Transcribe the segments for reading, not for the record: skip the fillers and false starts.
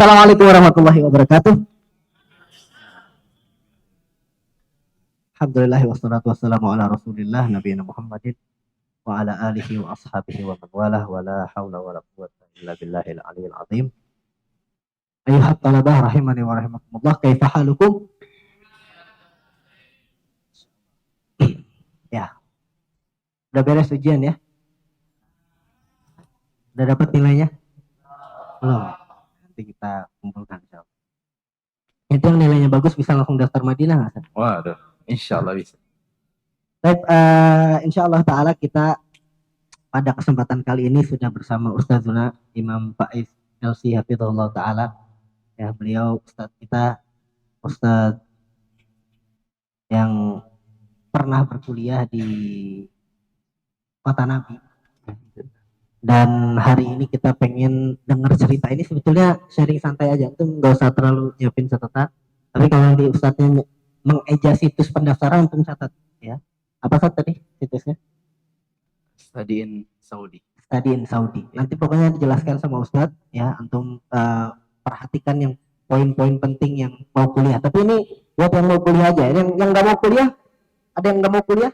Assalamualaikum warahmatullahi wabarakatuh. Alhamdulillah wassalatu wassalamu ala Rasulillah nabiyina Muhammadin wa ala alihi wa ashabihi wa man walah wa la haula wa la quwwata illa billahil aliyil azim. Ayuhat talabah rahimani wa rahimakumullah, kaifa halukum? Ya, udah beres ujian ya? Udah dapat nilainya? Belum. Nanti kita kumpulkan insyaallah. Itu yang nilainya bagus bisa langsung daftar Madinah nggak, Ustaz? Waduh, insyaallah bisa. Baik, insyaallah ta'ala kita pada kesempatan kali ini sudah bersama Ustazuna Imam Faiz LC Hafizahullah Ta'ala. Ya, beliau Ustadz kita, Ustadz yang pernah berkuliah di Kota Nabi. Dan hari ini kita pengen dengar cerita ini, sebetulnya sharing santai aja, itu nggak usah terlalu nyiapin catatan. Tapi kalau nanti Ustadznya mengeja situs pendaftaran, untuk catat ya. Apa Ustadz tadi situsnya? Study in Saudi. Study in Saudi. Nanti pokoknya dijelaskan sama Ustadz ya, antum perhatikan yang poin-poin penting yang mau kuliah. Tapi ini buat yang mau kuliah aja. Yang nggak mau kuliah, ada yang nggak mau kuliah?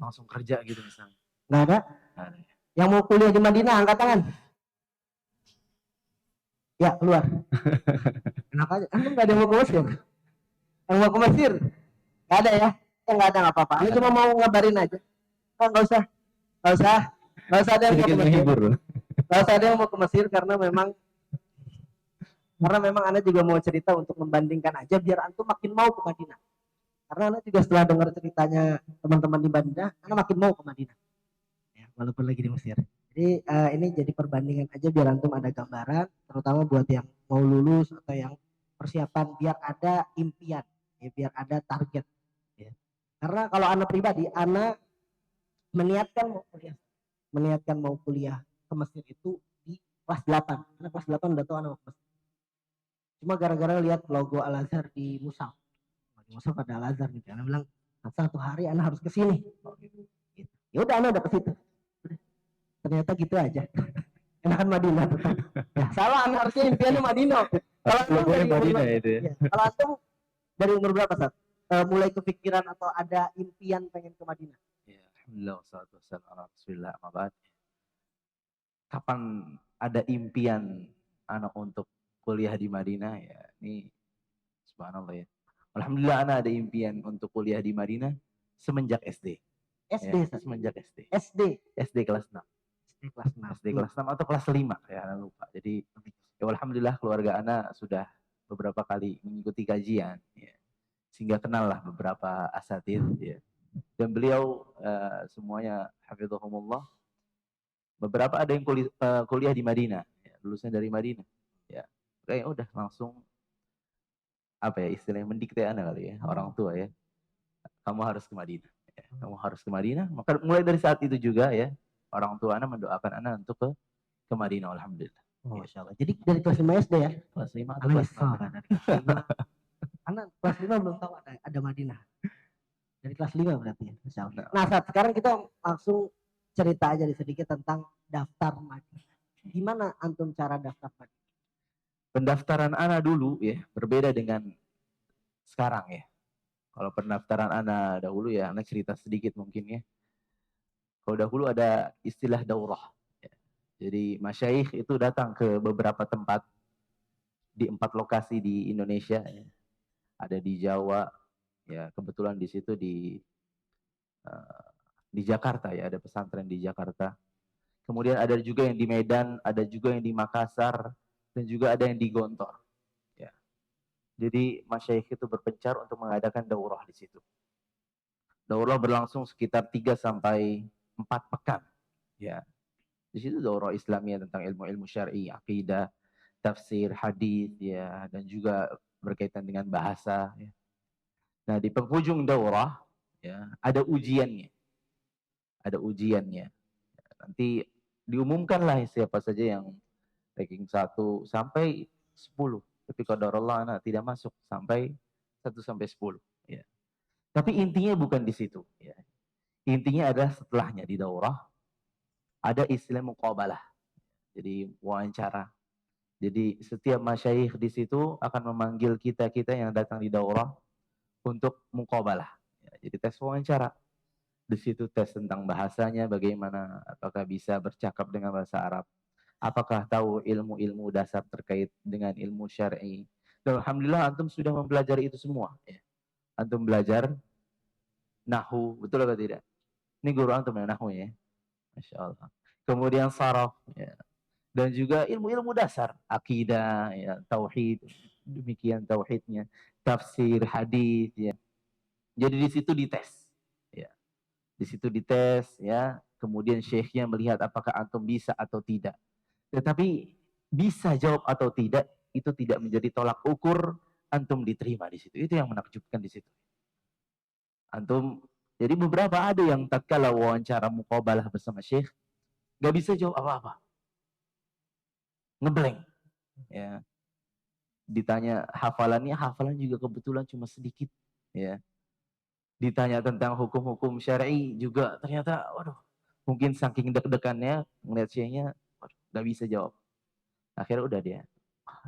Langsung kerja gitu misalnya. Nggak ada? Nah, Yang mau kuliah di Madinah angkat tangan. Ya keluar. Enak aja. Antum nggak ada yang mau ke Mesir? Yang mau ke Mesir? Nggak ada ya? Ya nggak ada, nggak apa-apa. Ini cuma mau ngabarin aja. Oh, nggak usah, nggak usah, nggak usah ada yang mau ke Mesir. Nggak usah ada yang mau ke Mesir karena memang Anda juga mau cerita untuk membandingkan aja biar antum makin mau ke Madinah. Karena Anda juga setelah dengar ceritanya teman-teman di Madinah, Anda makin mau ke Madinah. Ya, walaupun lagi di Mesir. Jadi ini jadi perbandingan aja biar antum ada gambaran, terutama buat yang mau lulus atau yang persiapan biar ada impian, ya, biar ada target. Ya. Karena kalau Anda pribadi, Anda meniatkan mau kuliah ke Mesir itu di kelas 8. Karena kelas 8 udah tahu Anda mau ke Mesir. Cuma gara-gara lihat logo Al Azhar di Musaf. Di Musaf ada Al Azhar nih. Anda bilang, satu hari Anda harus ke sini. Gitu. Ya udah Anda udah ke situ. Ternyata gitu aja. Enakan Madinah tetap. Ya, salah, Anda harusnya impiannya Madinah. Kalau antum dari Madinah itu ya. Kalau antum dari umur berapa, Sat? Mulai kepikiran atau ada impian pengen ke Madinah? Ya, alhamdulillah wassalatu wassalamu ala Rasulillah. Kapan ada impian anak untuk kuliah di Madinah ya? Ini subhanallah ya. Alhamdulillah anak ada impian untuk kuliah di Madinah semenjak SD. SD, ya, semenjak SD. SD kelas 6. SD kelas 6 atau kelas 5 ya, anak lupa. Jadi ya alhamdulillah keluarga anak sudah beberapa kali mengikuti kajian ya. Sehingga kenal lah beberapa asatidz ya. Dan beliau semuanya hafizahumullah. Beberapa ada yang kuliah di Madinah, ya, lulusnya dari Madinah. Ya, kayak udah langsung apa ya istilahnya mendikte anak kali ya, orang tua ya. Kamu harus ke Madinah. Ya, kamu harus ke Madinah. Maka mulai dari saat itu juga ya, orang tua anak mendoakan anak untuk ke Madinah, alhamdulillah. Oh, Masya Allah. Jadi dari kelas 5 SD ya? Kelas 5 atau Anak kelas 6? Anak kelas 5 belum tahu ada Madinah. Dari kelas 5 berarti ya, Masya Allah. Nah, saat sekarang kita langsung cerita aja sedikit tentang daftar Madinah. Gimana antum cara daftar Madinah? Pendaftaran anak dulu ya berbeda dengan sekarang ya. Kalau pendaftaran anak dahulu ya, anak cerita sedikit mungkin ya. Kalau dahulu ada istilah daurah. Ya. Jadi masyayikh itu datang ke beberapa tempat di 4 lokasi di Indonesia. Ya. Ada di Jawa, ya kebetulan di situ di Jakarta ya, ada pesantren di Jakarta. Kemudian ada juga yang di Medan, ada juga yang di Makassar, dan juga ada yang di Gontor. Ya. Jadi masyayikh itu berpencar untuk mengadakan daurah di situ. Daurah berlangsung sekitar 3 sampai 4 pekan. Ya. Di situ daurah Islamiyah tentang ilmu-ilmu syar'i, akidah, tafsir, hadis ya, dan juga berkaitan dengan bahasa ya. Nah, di penghujung daurah ya, ada ujiannya. Ada ujiannya. Nanti diumumkanlah siapa saja yang ranking 1 sampai 10. Tapi qadarullah anak tidak masuk sampai 1 sampai 10 ya. Tapi intinya bukan di situ ya. Intinya adalah setelahnya di daurah ada istilah muqabalah. Jadi wawancara. Jadi setiap masyayikh di situ akan memanggil kita-kita yang datang di daurah untuk muqabalah. Ya, jadi tes wawancara. Di situ tes tentang bahasanya bagaimana, apakah bisa bercakap dengan bahasa Arab, apakah tahu ilmu-ilmu dasar terkait dengan ilmu syar'i. Dan alhamdulillah antum sudah mempelajari itu semua. Ya. Antum belajar nahu, betul atau tidak? Ini guru antum yang nahu ya. Masya Allah. Kemudian saraf, ya. Dan juga ilmu-ilmu dasar, akidah, ya, tauhid, demikian tauhidnya, tafsir, hadis, ya. Jadi di situ dites, ya. Di situ dites, ya. Kemudian syekhnya melihat apakah antum bisa atau tidak. Tetapi bisa jawab atau tidak itu tidak menjadi tolak ukur antum diterima di situ. Itu yang menakjubkan di situ. Antum, jadi beberapa ada yang tatkala wawancara muqabalah bersama syekh nggak bisa jawab apa-apa, ngeblank, ya. Ditanya hafalan juga kebetulan cuma sedikit, ya. Ditanya tentang hukum-hukum syar'i juga ternyata, waduh, mungkin saking deg-degannya ngeliat syekhnya, waduh, nggak bisa jawab. Akhirnya udah dia,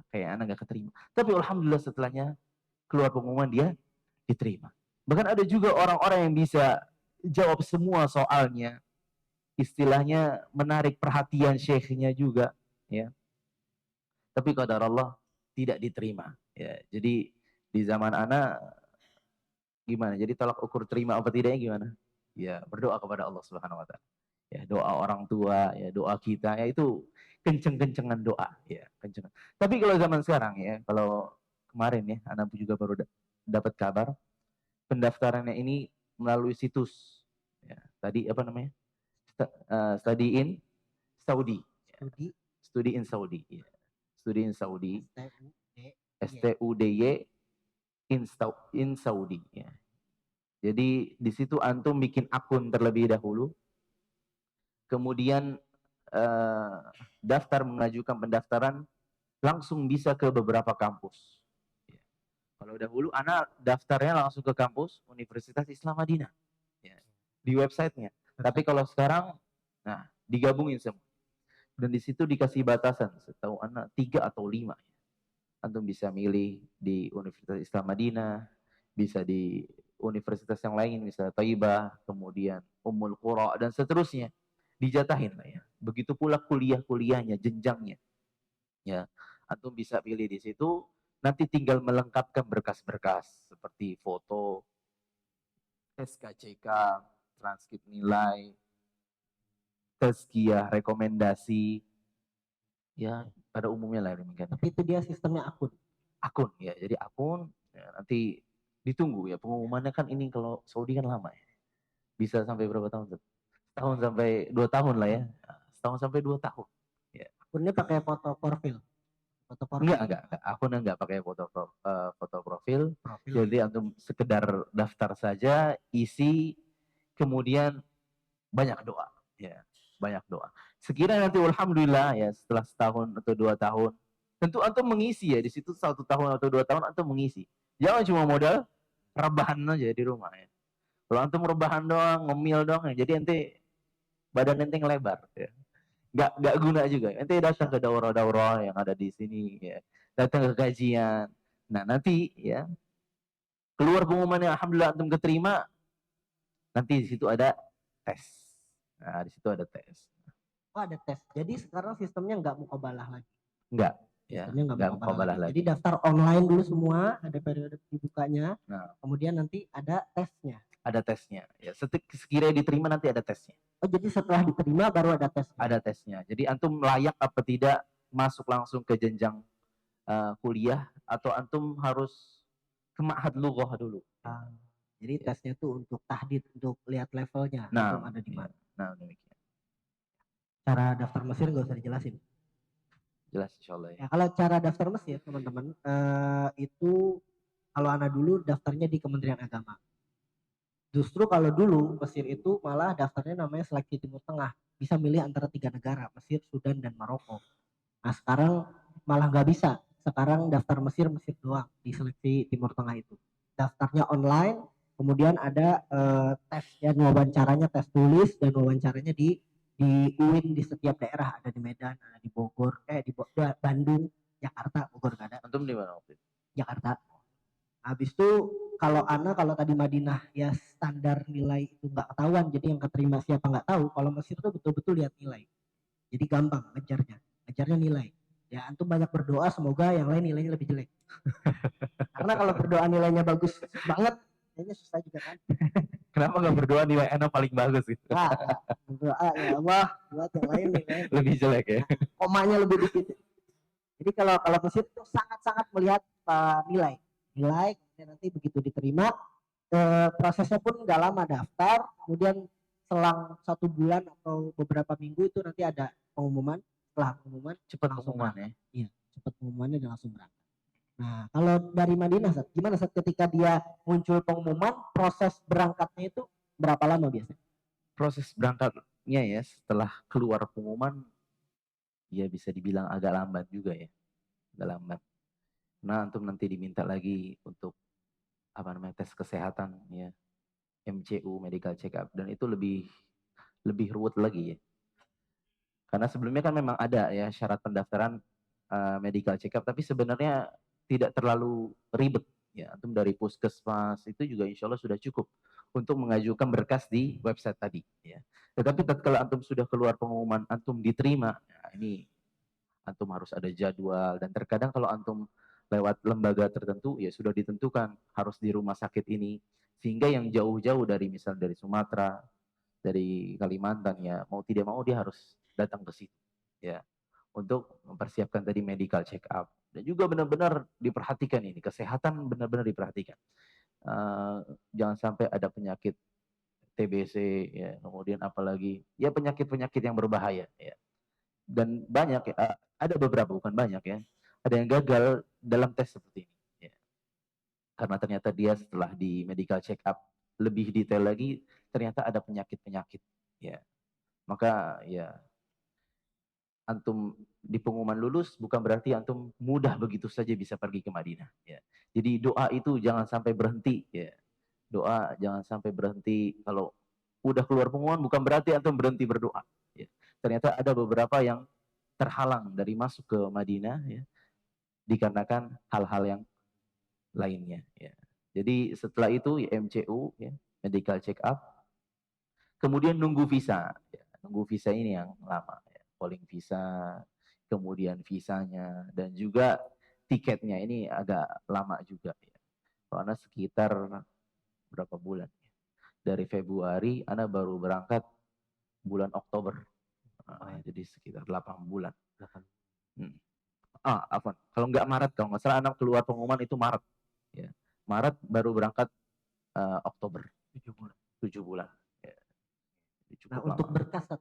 kayak anak nggak keterima. Tapi alhamdulillah setelahnya keluar pengumuman dia diterima. Bahkan ada juga orang-orang yang bisa jawab semua soalnya, istilahnya menarik perhatian syekhnya juga, ya. Tapi qadar Allah tidak diterima, ya. Jadi di zaman ana gimana? Jadi tolak ukur terima apa tidaknya gimana? Ya berdoa kepada Allah Subhanahu wa taala. Ya, doa orang tua, ya doa kita, ya itu kenceng-kencengan doa, ya, kenceng. Tapi kalau zaman sekarang ya, kalau kemarin ya, anak juga baru dapat kabar pendaftarannya ini melalui situs. Ya, tadi apa namanya? Study in Saudi. Studi Study in Saudi. Ya. Study in Saudi. STUDY in Saudi. Ya. Jadi di situ antum bikin akun terlebih dahulu, kemudian daftar mengajukan pendaftaran, langsung bisa ke beberapa kampus. Ya. Kalau dahulu anak daftarnya langsung ke kampus Universitas Islam Madinah, ya, di websitenya. Tapi kalau sekarang, nah digabungin semua. Dan di situ dikasih batasan, setahu anak 3 atau 5. Antum bisa milih di Universitas Islam Madinah, bisa di universitas yang lain, misalnya Thaibah, kemudian Ummul Qura, dan seterusnya. Dijatahin lah ya. Begitu pula kuliah-kuliahnya, jenjangnya. Ya, antum bisa pilih di situ, nanti tinggal melengkapkan berkas-berkas seperti foto, SKCK, transkrip nilai, tazkiyah, rekomendasi, ya pada umumnya lah demikian. Tapi itu dia sistemnya akun. Akun ya, jadi akun ya, nanti ditunggu ya pengumumannya kan ini kalau Saudi kan lama ya. Bisa sampai berapa tahun tuh? Setahun sampai 2 tahun lah ya. Setahun sampai 2 tahun. Ya. Akunnya pakai foto profil. Foto profil. Enggak. Akunnya enggak pakai foto profil. Jadi antum sekedar daftar saja, isi, kemudian banyak doa. Ya, banyak doa. Sekiranya nanti alhamdulillah ya setelah setahun atau 2 tahun, tentu antum mengisi ya di situ 1 tahun atau 2 tahun antum mengisi. Jangan cuma modal rebahan aja di rumah ya. Kalau antum rebahan doang, ngemil doang ya, jadi ente badan ente ngelebar ya. Nggak guna juga. Ente datang ke daurah-daurah yang ada di sini ya. Datang ke kajian. Nah, nanti ya keluar pengumumannya alhamdulillah antum keterima, nanti di situ ada tes. Nah, di situ ada tes. Oh, ada tes. Jadi sekarang sistemnya nggak muqabalah lagi. Enggak. Ya, nggak muqabalah lagi. Jadi daftar online dulu semua, ada periode dibukanya. Nah, kemudian nanti ada tesnya. Ada tesnya. Ya, sekiranya diterima nanti ada tesnya. Oh, jadi setelah diterima baru ada tesnya. Ada tesnya. Jadi antum layak apa tidak masuk langsung ke jenjang kuliah atau antum harus ke ma'had lughah dulu. Jadi tesnya tuh untuk tahdid, untuk lihat levelnya. Nah, ada di mana. Nah, demikian. Cara daftar Mesir nggak usah dijelasin. Jelas insyaallah ya. Ya, kalau cara daftar Mesir teman-teman itu kalau anak dulu daftarnya di Kementerian Agama. Justru kalau dulu Mesir itu malah daftarnya namanya seleksi Timur Tengah, bisa milih antara 3 negara, Mesir, Sudan, dan Maroko. Nah sekarang malah nggak bisa, sekarang daftar Mesir doang di seleksi Timur Tengah itu. Daftarnya online, kemudian ada tes dan wawancaranya, tes tulis dan wawancaranya di UIN di setiap daerah, ada di Medan, ada di Bogor, di Bandung, Jakarta, Bogor nggak ada. Antum di mana waktu itu? Jakarta. Habis itu kalau tadi Madinah ya standar nilai itu nggak ketahuan, jadi yang keterima siapa nggak tahu. Kalau Mesir tuh betul-betul lihat nilai, jadi gampang ngejarnya nilai. Ya antum banyak berdoa semoga yang lain nilainya lebih jelek. Karena kalau berdoa nilainya bagus banget, kayaknya susah juga kan. Kenapa nggak berdoa nilai anak paling bagus gitu? Nah, berdoa ya Allah buat yang lain nilainya Lebih jelek ya. komanya lebih dikit. Jadi kalau Mesir itu sangat-sangat melihat nilai, kemudian nanti begitu diterima, prosesnya pun nggak lama, daftar, kemudian selang 1 bulan atau beberapa minggu itu nanti ada pengumuman. Setelah pengumuman Cepat pengumuman ya. Iya, cepat pengumumannya dan langsung berangkat. Nah, kalau dari Madinah, gimana ketika dia muncul pengumuman, proses berangkatnya itu berapa lama biasanya? Proses berangkatnya ya setelah keluar pengumuman, ya bisa dibilang agak lambat juga ya, agak lambat. Nah, antum nanti diminta lagi untuk tes kesehatan ya, MCU medical check up, dan itu lebih ruwet lagi ya. Karena sebelumnya kan memang ada ya syarat pendaftaran medical check up, tapi sebenarnya tidak terlalu ribet ya. Antum dari puskesmas itu juga insya Allah sudah cukup untuk mengajukan berkas di website tadi ya. Tetapi tatkala antum sudah keluar pengumuman antum diterima, ya ini antum harus ada jadwal, dan terkadang kalau antum lewat lembaga tertentu ya sudah ditentukan harus di rumah sakit ini, sehingga yang jauh-jauh dari misal dari Sumatera, dari Kalimantan ya mau tidak mau dia harus datang ke situ ya untuk mempersiapkan tadi medical check up, dan juga benar-benar diperhatikan ini kesehatan, benar-benar diperhatikan. Jangan sampai ada penyakit TBC ya, kemudian apalagi ya penyakit-penyakit yang berbahaya ya. Dan banyak ya, ada beberapa, bukan banyak ya, ada yang gagal dalam tes seperti ini ya. Karena ternyata dia setelah di medical check up lebih detail lagi, ternyata ada penyakit-penyakit ya. Maka ya antum di pengumuman lulus bukan berarti antum mudah begitu saja bisa pergi ke Madinah ya. Jadi doa itu jangan sampai berhenti ya. Doa jangan sampai berhenti. Kalau udah keluar pengumuman bukan berarti antum berhenti berdoa ya. Ternyata ada beberapa yang terhalang dari masuk ke Madinah ya, dikarenakan hal-hal yang lainnya ya. Jadi setelah itu ya, MCU ya, medical check up, kemudian nunggu visa ya. Nunggu visa ini yang lama ya. Polling visa, kemudian visanya, dan juga tiketnya ini agak lama juga ya. Karena sekitar berapa bulan ya. Dari Februari Anda baru berangkat bulan Oktober. Jadi sekitar 8 bulan. Hmm. Apa? Kalau nggak Maret, kalau nggak salah anak keluar pengumuman itu Maret. Ya. Maret baru berangkat Oktober. 7 bulan. Ya. Nah, untuk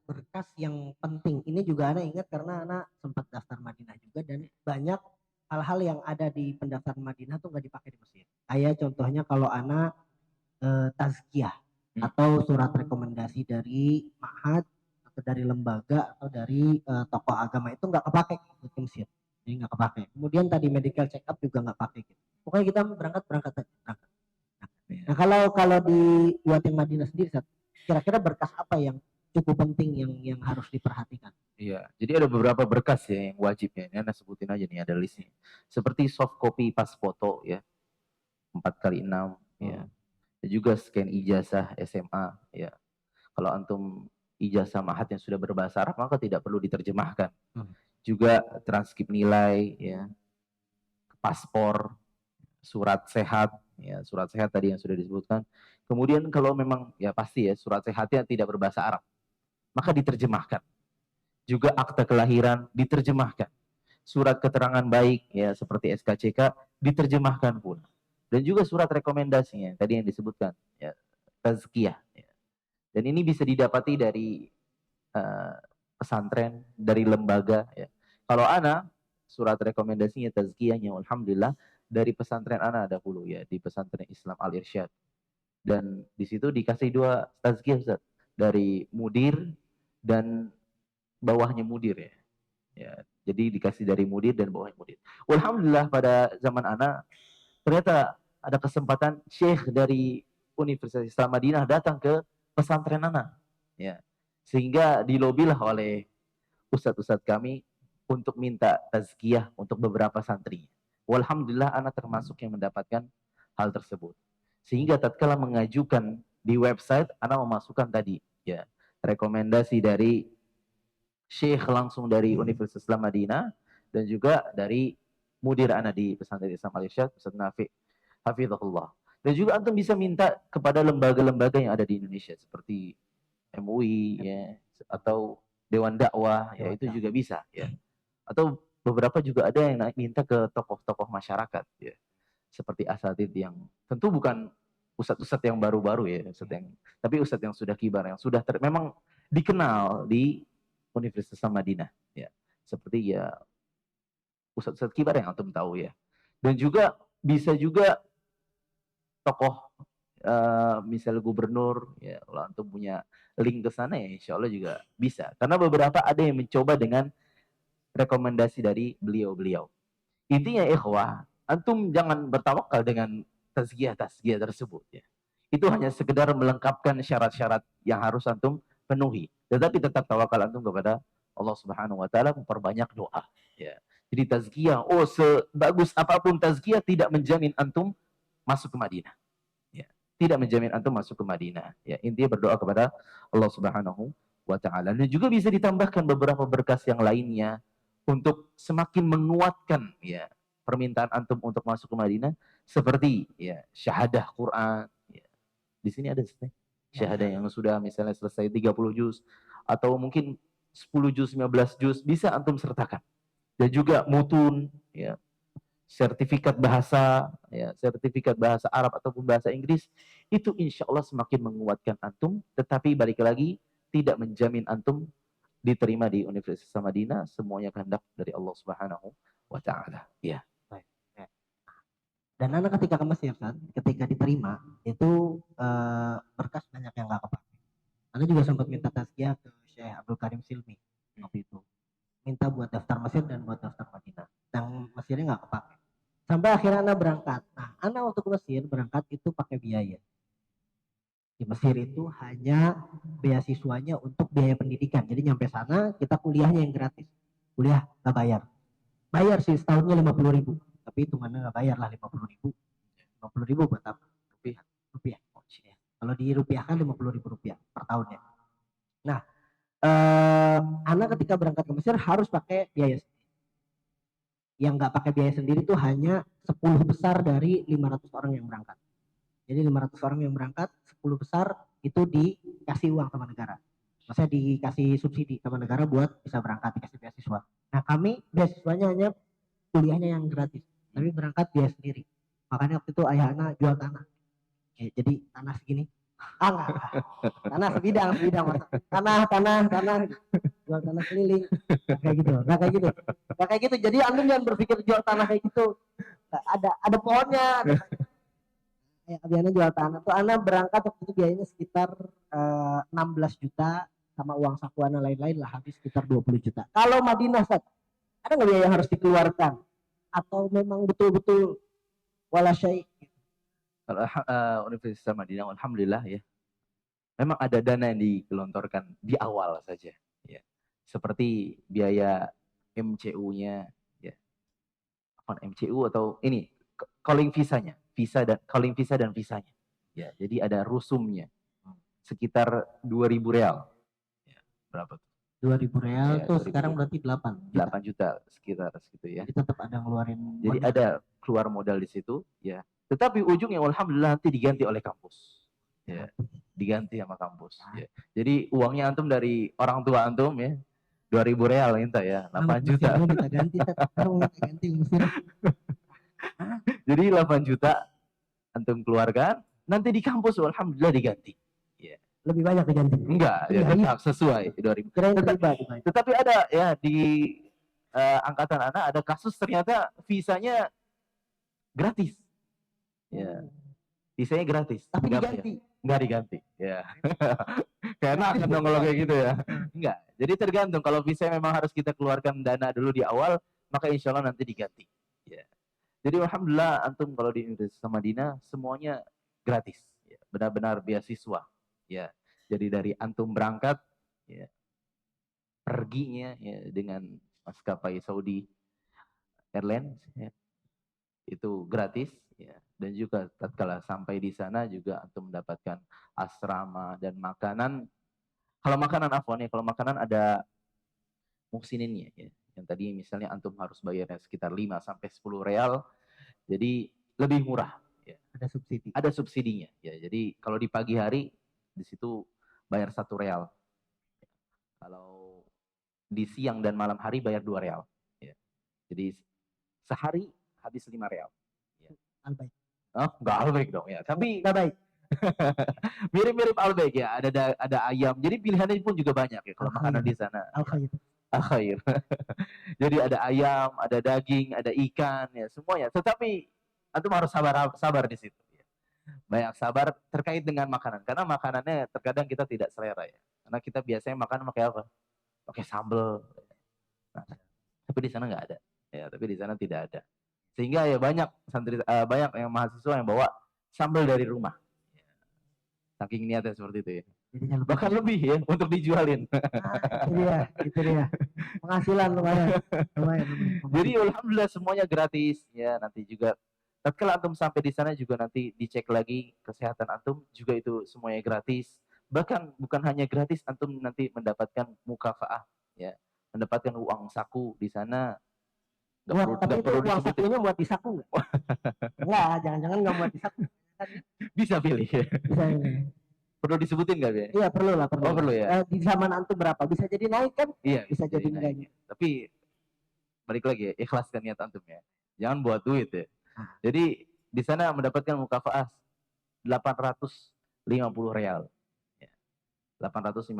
berkas yang penting ini juga Ana ingat karena Ana sempat daftar Madinah juga, dan banyak hal-hal yang ada di pendaftaran Madinah tuh nggak dipakai di Mesir. Kayak contohnya kalau Ana tazkiyah atau surat rekomendasi dari ma'had atau dari lembaga atau dari tokoh agama itu nggak kepake di Mesir. Jadi nggak kepake. Kemudian tadi medical check up juga nggak pakai gitu. Pokoknya kita berangkat. Nah, kalau buat yang Madinah sendiri, kira-kira berkas apa yang cukup penting yang harus diperhatikan? Iya, jadi ada beberapa berkas ya yang wajibnya. Ini Anda sebutin aja nih, ada listnya. Seperti soft copy pas foto ya, 4x6 ya. Dan juga scan ijazah SMA ya. Kalau antum ijazah mahat yang sudah berbahasa Arab maka tidak perlu diterjemahkan. Juga transkrip nilai ya, paspor, surat sehat ya, surat sehat tadi yang sudah disebutkan. Kemudian kalau memang ya pasti ya surat sehatnya tidak berbahasa Arab, maka diterjemahkan. Juga akta kelahiran diterjemahkan. Surat keterangan baik ya seperti SKCK diterjemahkan pula. Dan juga surat rekomendasinya tadi yang disebutkan ya, tazkiyah ya. Dan ini bisa didapati dari pesantren, dari lembaga ya. Kalau ana surat rekomendasinya tazkiyahnya alhamdulillah dari pesantren ana ada 10 ya, di pesantren Islam Al Irsyad. Dan di situ dikasih 2 tazkiyah Ustaz, dari mudir dan bawahnya mudir ya. Ya, jadi dikasih dari mudir dan bawahnya mudir. Alhamdulillah pada zaman ana ternyata ada kesempatan syekh dari Universitas Islam Madinah datang ke pesantren ana. Ya. Sehingga dilobilah oleh ustadz-ustadz kami untuk minta tazkiyah untuk beberapa santri. Walhamdulillah anak termasuk yang mendapatkan hal tersebut. Sehingga tatkala mengajukan di website, anak memasukkan tadi ya rekomendasi dari Syekh langsung dari Universitas Islam Madinah dan juga dari mudir anak di pesantren Islam Malaysia, Ustaz Nafi Hafizahullah. Dan juga antum bisa minta kepada lembaga-lembaga yang ada di Indonesia seperti MUI ya atau Dewan Dakwah ya itu juga bisa ya. Atau beberapa juga ada yang minta ke tokoh-tokoh masyarakat ya. Seperti asatidz yang tentu bukan ustadz-ustadz yang baru-baru ya, tapi ustadz yang sudah kibar, yang sudah memang dikenal di Universitas Madinah ya. Seperti ya ustadz-ustadz kibar yang antum tahu ya. Dan juga bisa juga tokoh misalnya gubernur ya, kalau antum punya link ke sana ya insya Allah juga bisa. Karena beberapa ada yang mencoba dengan rekomendasi dari beliau-beliau. Intinya ikhwah, antum jangan bertawakal dengan tazkiyah tersebut ya. Itu hanya sekedar melengkapkan syarat-syarat yang harus antum penuhi. Tetapi tetap tawakal antum kepada Allah Subhanahu wa taala, memperbanyak doa ya. Jadi tazkiyah, sebagus apapun tazkiyah tidak menjamin antum masuk ke Madinah. Ya. Tidak menjamin antum masuk ke Madinah. Ya, intinya berdoa kepada Allah Subhanahu wa taala. Dan juga bisa ditambahkan beberapa berkas yang lainnya untuk semakin menguatkan ya permintaan antum untuk masuk ke Madinah seperti ya syahadah Quran ya. Di sini ada syahadah yang sudah misalnya selesai 30 juz atau mungkin 10 juz, 15 juz bisa antum sertakan. Dan juga mutun ya, sertifikat bahasa Arab ataupun bahasa Inggris itu insya Allah semakin menguatkan antum, tetapi balik lagi tidak menjamin antum diterima di Universitas Madinah, semuanya kehendak dari Allah Subhanahu wa taala. Ya. Dan anak ketika ke Mesir kan, ketika diterima itu berkas banyak yang nggak kepake. Anak juga sempat minta tazkiyah ke Syekh Abdul Karim Silmi waktu itu. Minta buat daftar Mesir dan buat daftar Madinah. Yang Mesirnya nggak kepake. Sampai akhirnya anak berangkat. Nah, anak untuk Mesir berangkat itu pakai biaya. Di Mesir itu hanya beasiswanya untuk biaya pendidikan. Jadi nyampe sana kita kuliahnya yang gratis. Kuliah nggak bayar. Bayar sih setahunnya 50.000. Tapi hitungannya nggak bayar lah 50.000. 50.000 buat apa? Rupiah. Oh, ya. Kalau dirupiahkan 50.000 rupiah per tahunnya. Nah, anak ketika berangkat ke Mesir harus pakai biaya sendiri. Yang nggak pakai biaya sendiri itu hanya 10 besar dari 500 orang yang berangkat. Jadi 500 orang yang berangkat, 10 besar itu dikasih uang sama negara. Maksudnya dikasih subsidi sama negara buat bisa berangkat, dikasih beasiswa. Nah kami beasiswanya hanya kuliahnya yang gratis, tapi berangkat biaya sendiri. Makanya waktu itu ayah anak jual tanah. Jadi tanah segini. Enggak. Tanah sebidang. Tanah. Jual tanah keliling. Nggak kayak gitu. Jadi antum jangan berpikir jual tanah kayak gitu. Ada pohonnya. Abiana jual tanah tuh anak berangkat waktu itu biayanya sekitar 16 juta sama uang saku anak lain-lain lah habis sekitar 20 juta. Kalau Madinah Ustaz, ada nggak biaya yang harus dikeluarkan atau memang betul-betul wala syai'? Universitas Madinah alhamdulillah ya. Memang ada dana yang digelontorkan di awal saja ya. Seperti biaya MCU-nya ya. MCU atau ini calling visanya. Calling visa dan visanya. Ya, jadi ada rusumnya. Sekitar 2.000 real. Ya, berapa tuh? 2.000 real Ya, tuh sekarang berarti 8 juta sekitar segitu ya. Jadi tetap ada ngeluarin Jadi modal. Ada keluar modal di situ ya. Tetapi ujungnya alhamdulillah nanti diganti oleh kampus. Ya, diganti sama kampus ya. Jadi uangnya antum dari orang tua antum ya. 2.000 real minta ya, 8 juta. Minta ganti Mesir. Jadi 8 juta antum keluarkan, nanti di kampus alhamdulillah diganti. Ya. Lebih banyak diganti? Enggak, ya tetap sesuai 2.000. Tetapi ada ya di angkatan anak ada kasus ternyata visanya gratis. Ya. Visanya gratis. Tapi diganti. Enggak diganti. Ya. Karena akan dong kalau kayak gitu ya. Enggak. Jadi tergantung kalau visa memang harus kita keluarkan dana dulu di awal, maka insya Allah nanti diganti. Ya. Jadi alhamdulillah antum kalau di Universitas Madinah semuanya gratis, ya. Benar-benar beasiswa, ya. Jadi dari antum berangkat, ya, perginya ya dengan maskapai Saudi Airlines ya, itu gratis ya. Dan juga tatkala sampai di sana juga antum mendapatkan asrama dan makanan. Kalau makanan afwan ya, kalau makanan ada muksininnya ya. Yang tadi misalnya antum harus bayarnya sekitar 5 sampai 10 real, jadi lebih murah ya. Ada subsidi. Ada subsidinya ya. Jadi kalau di pagi hari di situ bayar 1 real. Kalau di siang dan malam hari bayar 2 real ya. Jadi sehari habis 5 real. Ya. Albaik. Oh, enggak albaik dong ya. Tapi Enggak baik. mirip-mirip albaik ya. Ada ayam. Jadi pilihannya pun juga banyak ya kalau makanan di sana. Al-khair. Al-khair. Jadi ada ayam, ada daging, ada ikan ya, semuanya. Tetapi antum harus sabar di situ ya. Banyak sabar terkait dengan makanan karena makanannya terkadang kita tidak selera ya. Karena kita biasanya makan pakai apa? Pakai sambal. Nah, tapi di sana nggak ada. Ya, tapi di sana tidak ada. Sehingga ya banyak banyak yang mahasiswa yang bawa sambal dari rumah. Saking niatnya seperti itu ya. Bahkan lebih ya untuk dijualin. Nah, itu dia. Penghasilan lumayan. Jadi alhamdulillah semuanya gratis ya. Nanti juga tatkala antum sampai di sana juga nanti dicek lagi kesehatan antum, juga itu semuanya gratis. Bahkan bukan hanya gratis, antum nanti mendapatkan mukafaah ya. Mendapatkan uang saku di sana. Tapi itu uang sakunya buat di saku nggak? Enggak, jangan-jangan nggak buat di saku. Bisa pilih. Bisa ini. Perlu disebutin nggak ya? Iya perlu lah. Oh perlu ya. Di zaman antum berapa? Bisa jadi naik kan? Iya. Bisa jadi enggaknya. Tapi balik lagi ya, ikhlaskan niat antum ya. Jangan buat duit ya. Jadi di sana mendapatkan mukafaah 850 real. Ya. 850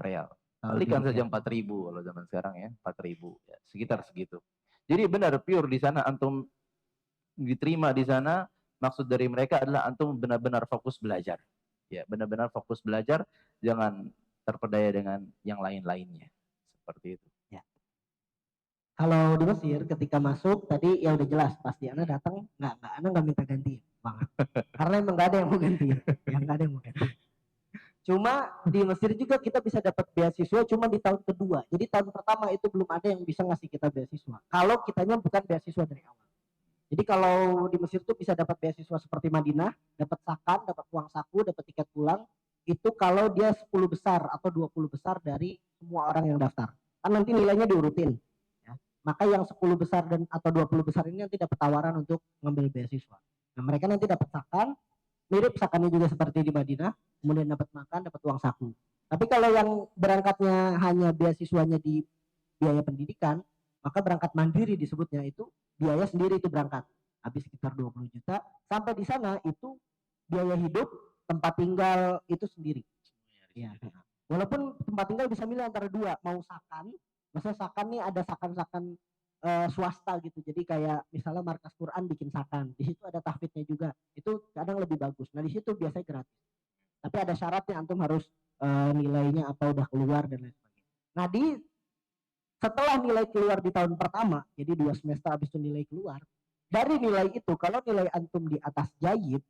real. Kalikan saja 4.000 kalau zaman sekarang ya, 4.000 ya, sekitar segitu. Jadi benar pure di sana antum diterima di sana, maksud dari mereka adalah antum benar-benar fokus belajar. Ya, benar-benar fokus belajar, jangan terpedaya dengan yang lain-lainnya. Seperti itu. Ya. Kalau di Mesir ketika masuk tadi ya udah jelas pasti Ana datang Ana nggak minta ganti banget. Karena emang nggak ada yang mau ganti, nggak ada yang mau ganti. Cuma di Mesir juga kita bisa dapat beasiswa cuma di tahun kedua. Jadi tahun pertama itu belum ada yang bisa ngasih kita beasiswa. Kalau kitanya bukan beasiswa dari awal. Jadi kalau di Mesir tuh bisa dapat beasiswa seperti Madinah, dapat sakan, dapat uang saku, dapat tiket pulang, itu kalau dia 10 besar atau 20 besar dari semua orang yang daftar. Kan nanti nilainya diurutin. Ya. Maka yang 10 besar dan atau 20 besar ini nanti dapat tawaran untuk ngambil beasiswa. Nah, mereka nanti dapat sakan, mirip sakannya juga seperti di Madinah, kemudian dapat makan, dapat uang saku. Tapi kalau yang berangkatnya hanya beasiswanya di biaya pendidikan, maka berangkat mandiri disebutnya itu biaya sendiri itu berangkat habis sekitar 20 juta sampai di sana itu biaya hidup tempat tinggal itu sendiri ya. Walaupun tempat tinggal bisa milih antara dua, mau sakan, misalnya sakan nih ada sakan-sakan swasta gitu, jadi kayak misalnya markas Quran bikin sakan, di situ ada tahfidnya juga, itu kadang lebih bagus. Nah di situ biasanya gratis, tapi ada syaratnya, antum harus nilainya apa udah keluar dan lain sebagainya. Nah setelah nilai keluar di tahun pertama, jadi 2 semester habis itu nilai keluar, dari nilai itu kalau nilai antum di atas jayid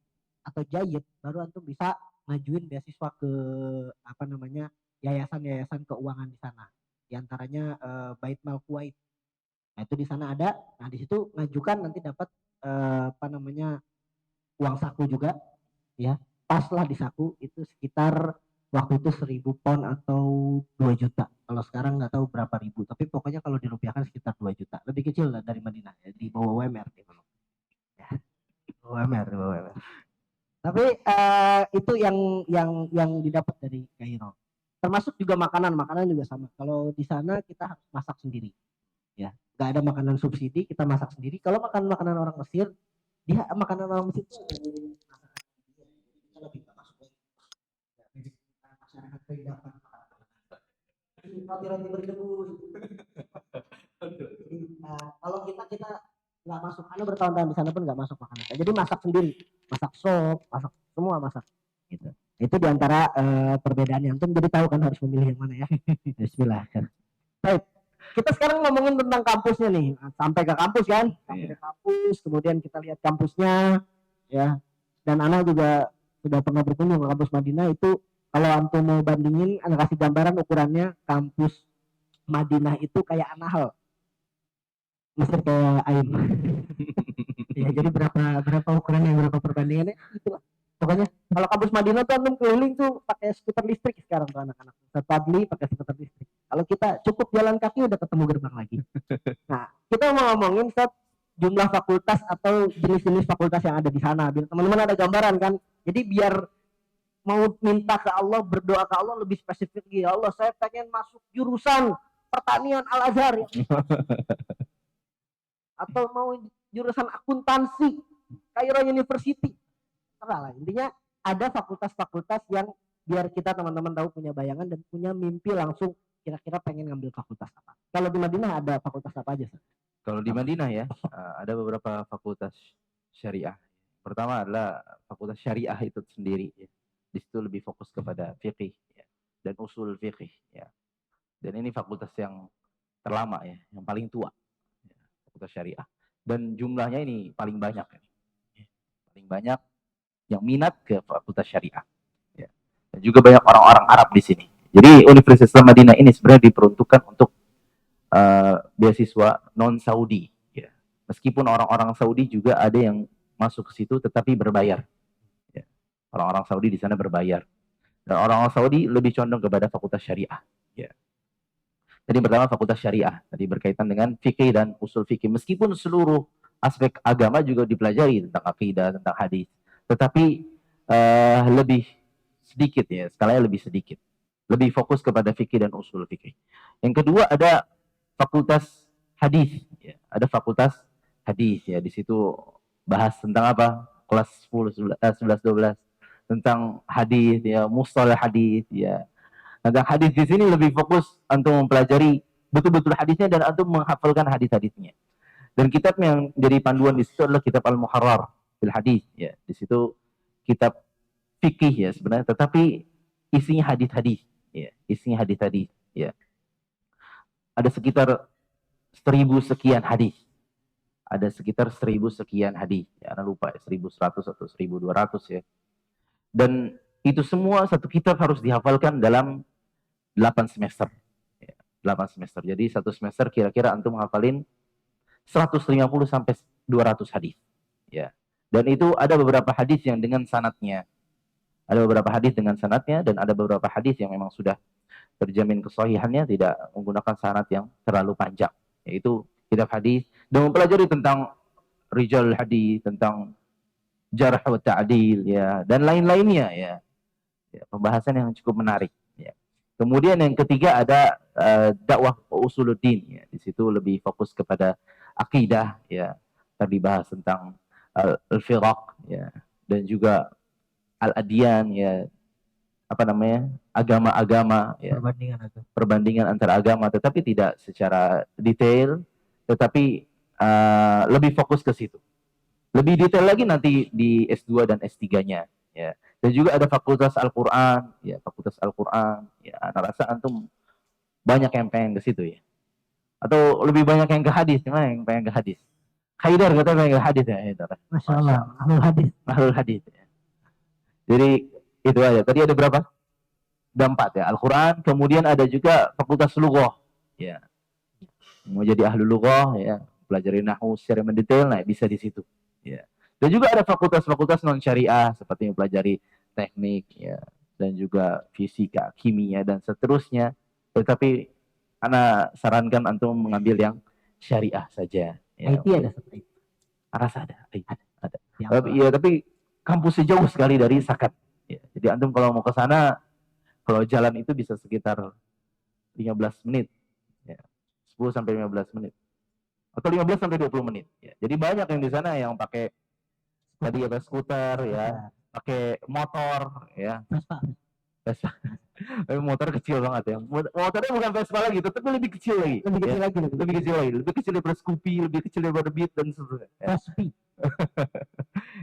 atau jayid, baru antum bisa ngajuin beasiswa ke yayasan-yayasan keuangan di sana. Di antaranya Bait Mal Kuwait. Nah, itu di sana ada. Nah, di situ ngajukan nanti dapat uang saku juga ya. Pas lah di saku itu sekitar waktu itu 1.000 pon atau 2 juta. Kalau sekarang nggak tahu berapa ribu, tapi pokoknya kalau dirupiahkan sekitar 2 juta. Lebih kecil lah dari Madinah ya, di bawah UMR gitu. Ya. UMR. Tapi itu yang didapat dari Kairo. Termasuk juga makanan juga sama. Kalau di sana kita harus masak sendiri. Ya, nggak ada makanan subsidi, kita masak sendiri. Kalau makanan orang Mesir, makanan orang Mesir itu lebih masuk masyarakat perhiasan. Roti-roti berdebu. Kalau kita nggak masuk, karena bertahun-tahun di sana pun nggak masuk makanan. Jadi masak sendiri, masak sop, masak semua masak. Gitu. Itu diantara perbedaan yang antum jadi tahu kan harus memilih yang mana ya. Bismillah. Baik, kita sekarang ngomongin tentang kampusnya nih. Sampai ke kampus kan, sampai ke kampus, kemudian kita lihat kampusnya, ya. Dan Ana juga sudah pernah berkunjung ke kampus Madinah itu. Kalau antum mau bandingin, Ana kasih gambaran ukurannya kampus Madinah itu kayak Anahal, Mesir kayak Ain. Ya, jadi berapa ukurannya, berapa perbandingannya, itulah. Pokoknya kalau kampus Madinah tuh antum keliling tuh pakai skuter listrik sekarang tuh anak-anak. Ustaz Fadli pakai skuter listrik. Kalau kita cukup jalan kaki udah ketemu gerbang lagi. Nah, kita mau ngomongin Ustaz, jumlah fakultas atau jenis-jenis fakultas yang ada di sana. Biar teman-teman ada gambaran kan. Jadi biar mau minta ke Allah, berdoa ke Allah lebih spesifik. Ya Allah, saya pengen masuk jurusan pertanian Al Azhar ya. Atau mau jurusan akuntansi Cairo University. Terserah lah. Intinya ada fakultas-fakultas yang biar kita teman-teman tahu, punya bayangan dan punya mimpi langsung kira-kira pengen ngambil fakultas apa. Kalau di Madinah ada fakultas apa aja? Kalau di Madinah ya, ada beberapa fakultas syariah. Pertama adalah fakultas syariah itu sendiri. Ya. Di situ lebih fokus kepada fikih ya, dan usul fikih. Ya. Dan ini fakultas yang terlama ya, yang paling tua. Ya, fakultas syariah. Dan jumlahnya ini paling banyak. Ya. Paling banyak yang minat ke fakultas syariah. Ya. Dan juga banyak orang-orang Arab di sini. Jadi Universitas Madinah ini sebenarnya diperuntukkan untuk beasiswa non Saudi. Ya. Meskipun orang-orang Saudi juga ada yang masuk ke situ, tetapi berbayar. Ya. Orang-orang Saudi di sana berbayar. Dan orang-orang Saudi lebih condong kepada fakultas syariah. Ya. Jadi pertama fakultas syariah, tadi berkaitan dengan fikih dan usul fikih. Meskipun seluruh aspek agama juga dipelajari tentang akidah, tentang hadis, tetapi lebih sedikit ya, skalanya lebih sedikit. Lebih fokus kepada fikih dan usul fikih. Yang kedua ada fakultas hadis, ya. Ada fakultas hadis ya, di situ bahas tentang apa? Kelas 10, 11, 12 tentang hadis ya, mustalah hadis ya. Tentang hadis di sini lebih fokus untuk mempelajari betul-betul hadisnya dan untuk menghafalkan hadis-hadisnya. Dan kitab yang jadi panduan di situ adalah kitab Al-Muharrar fil Hadis ya. Di situ kitab fikih ya sebenarnya, tetapi isinya hadis-hadis ya, isinya hadis-hadis ya. Ada sekitar 1000 sekian hadis. Ada sekitar 1000 sekian hadis. Ya, lupa ya, 1100 atau 1200 ya. Dan itu semua satu kitab harus dihafalkan dalam 8 semester. Ya, 8 semester. Jadi satu semester kira-kira antum menghafalin 150 sampai 200 hadis. Ya. Dan itu ada beberapa hadis yang dengan sanadnya. Ada beberapa hadis dengan sanadnya dan ada beberapa hadis yang memang sudah terjamin kesahihannya, tidak menggunakan sanad yang terlalu panjang. Yaitu kitab hadis dan mempelajari tentang rijal hadis, tentang jarh wa ta'dil ya, dan lain-lainnya ya. Ya, pembahasan yang cukup menarik ya. Kemudian yang ketiga ada dakwah usuluddin ya. Di situ lebih fokus kepada akidah ya. Tadi bahas tentang al-firaq ya, dan juga al-adyan ya, apa namanya, agama-agama ya, perbandingan antara agama, tetapi tidak secara detail, tetapi lebih fokus ke situ. Lebih detail lagi nanti di S2 dan S3-nya ya. Dan juga ada fakultas Al-Qur'an ya, fakultas Al-Qur'an ya. Ana rasa antum banyak yang pengen ke situ ya. Atau lebih banyak yang ke hadis, gimana yang pengen ke hadis? Haidar kata pengen ke hadis ya, Haidar. Masya Allah, ahlul hadis. Ahlul hadis ya. Jadi itu aja. Tadi ada berapa? Ada 4 ya. Al-Quran, kemudian ada juga fakultas lughah. Ya. Mau jadi ahli lughah ya, pelajari nahwu secara mendetail, nah bisa di situ. Ya. Dan juga ada fakultas-fakultas non syariah seperti mempelajari teknik ya, dan juga fisika, kimia dan seterusnya. Tetapi ana sarankan antum mengambil yang syariah saja. Ya. IT ada seperti itu. Rasa ada. Ada. Iya, tapi kampusnya jauh sekali dari Sakat. Ya. Jadi antum kalau mau ke sana, kalau jalan itu bisa sekitar 15 menit. Ya. 10 sampai 15 menit. Atau 15 sampai 20 menit. Ya. Jadi banyak yang di sana yang pakai tadi apa, skuter ya, pakai motor ya. Vespa. Motor kecil banget ya. Motornya bukan Vespa lagi, tapi lebih kecil lagi. Lebih kecil daripada Scoopy, lebih kecil daripada Beat dan seterusnya. Ya.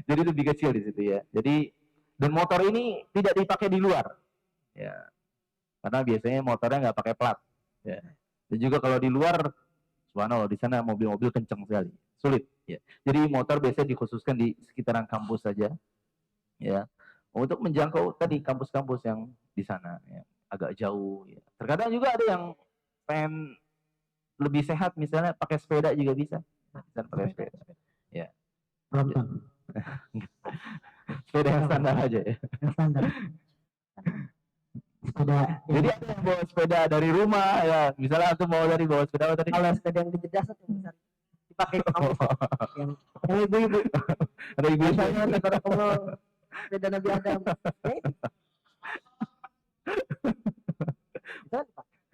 Jadi lebih kecil di situ ya. Jadi dan motor ini tidak dipakai di luar. Ya. Karena biasanya motornya nggak pakai plat. Ya. Dan juga kalau di luar, subhanallah, di sana mobil-mobil kencang sekali, sulit. Ya. Jadi motor biasanya dikhususkan di sekitaran kampus saja, ya, untuk menjangkau tadi kampus-kampus yang di sana, ya, agak jauh. Ya. Terkadang juga ada yang pengen lebih sehat misalnya pakai sepeda juga bisa. Bisa pakai sepeda. Ya. Brompton. Sepeda yang standar aja ya. Yang standar. Sepeda. Jadi ada yang bawa sepeda dari rumah ya. Misalnya antum mau dari bawa sepeda apa tadi? Kalau sepeda yang dijejas itu bisa dipakai ke kampus. yang ibu-ibu. Ada ibu Biasanya saudara kamu sepeda Nabi Adam. Ya itu.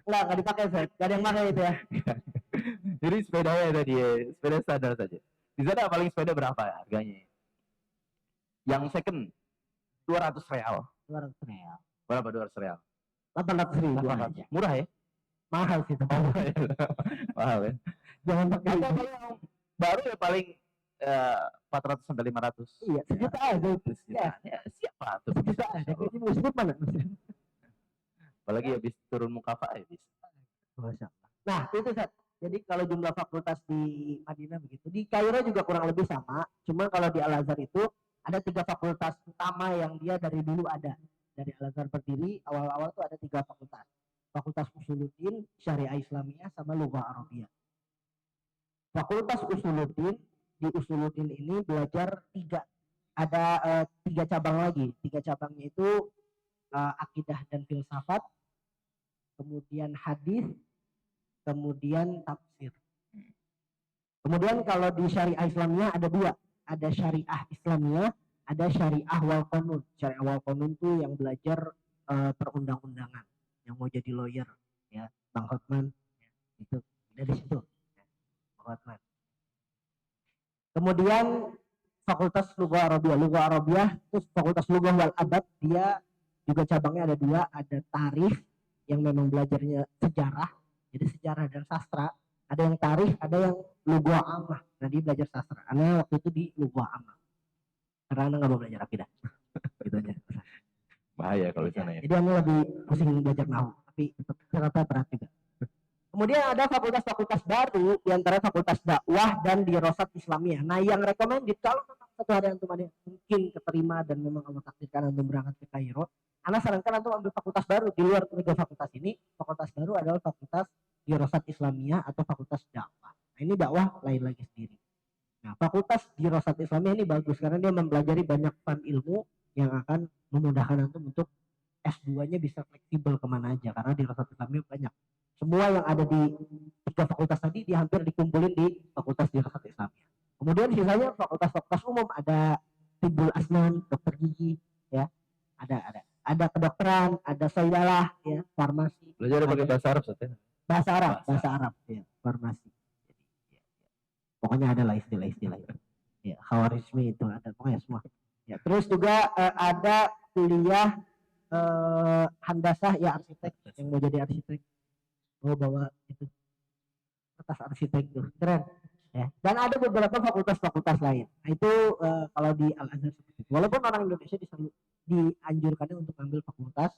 Enggak dipakai, Zed. Gak ada yang pakai itu ya. Jadi sepedanya tadi ya, sepeda standar saja. Di sana paling sepeda berapa ya harganya? Yang second 200 real. 200 real. Berapa 200 real? 800.000 aja. Murah ya? Mahal sih itu. Mahal ya. Jangan pakai. Atau kalau yang baru ya paling 400 sampai 500. Iya, sejuta aja itu. Ya, siapa tuh? Sejuta aja. Ini muslim mana? Apalagi habis turun mukafah ya bisa. Nah, itu Sat. Jadi kalau jumlah fakultas di Madinah begitu. Di Kairo juga kurang lebih sama. Cuma kalau di Al-Azhar itu ada 3 fakultas utama yang dia dari dulu ada. Dari Al-Azhar berdiri, awal-awal tuh ada 3 fakultas. Fakultas Usuluddin, Syariah Islamiyah, sama Lughah Arabiyah. Fakultas Usuluddin, di Usuluddin ini belajar 3. Ada 3 cabang lagi. 3 cabangnya itu akidah dan filsafat, kemudian hadis, kemudian tafsir. Kemudian kalau di Syariah Islamiyah ada 2. Ada Syariah Islamiyah, ada Syariah wal Qanun. Syariah wal Qanun itu yang belajar perundang-undangan, yang mau jadi lawyer, ya, Bang Hotman, ya, itu dari situ, ya, Bang Hotman. Kemudian Fakultas Lughah Arabiyah. Lughah Arabiyah itu Fakultas Lughah wal Adab, dia juga cabangnya ada 2, ada tarikh yang memang belajarnya sejarah, jadi sejarah dan sastra. Ada yang tarikh, ada yang lughah ammah. Nah, dia belajar sastra. Karena waktu itu di lughah ammah. Karena Anda nggak mau belajar akidah. Gitu aja. Bahaya kalau di sana ya. Jadi Anda lebih pusing belajar nahu, tapi ternyata berat juga. Kemudian ada fakultas-fakultas baru, di antara fakultas dakwah dan dirosat Islamiyah. Nah, yang recommended kalau satu hari antum ada mungkin keterima dan memang Allah takdirkan antum berangkat ke Kairo, Anda sarankan antum ambil fakultas baru di luar 3 fakultas ini. Fakultas baru adalah fakultas dirosat Islamiyah atau fakultas dakwah. Nah, ini dakwah lain lagi sendiri. Nah, fakultas dirosat Islamiyah ini bagus karena dia mempelajari banyak fan ilmu yang akan memudahkan antum untuk S2-nya bisa fleksibel kemana aja, karena dirosat Islamiyah banyak. Semua yang ada di 3 fakultas tadi dia hampir dikumpulin di fakultas dirosat Islamiyah. Kemudian sisanya fakultas-fakultas umum, ada Tibbul Asnan, dokter gigi, ya, ada kedokteran, ada saidalah, ya, farmasi. Belajar pakai bahasa Arab, Ustaz? Bahasa Arab, ya, farmasi. Pokoknya ada lah istilah-istilah itu. Ya, Khawarizmi itu ada, pokoknya semua. Ya, terus juga ada kuliah handasah, ya, arsitek, yang mau jadi arsitek. Mau bawa itu kertas arsitek tuh, keren. Ya. Dan ada beberapa fakultas-fakultas lain. Nah, itu kalau di Al-Azhar seperti itu. Walaupun orang Indonesia dianjurkan untuk ambil fakultas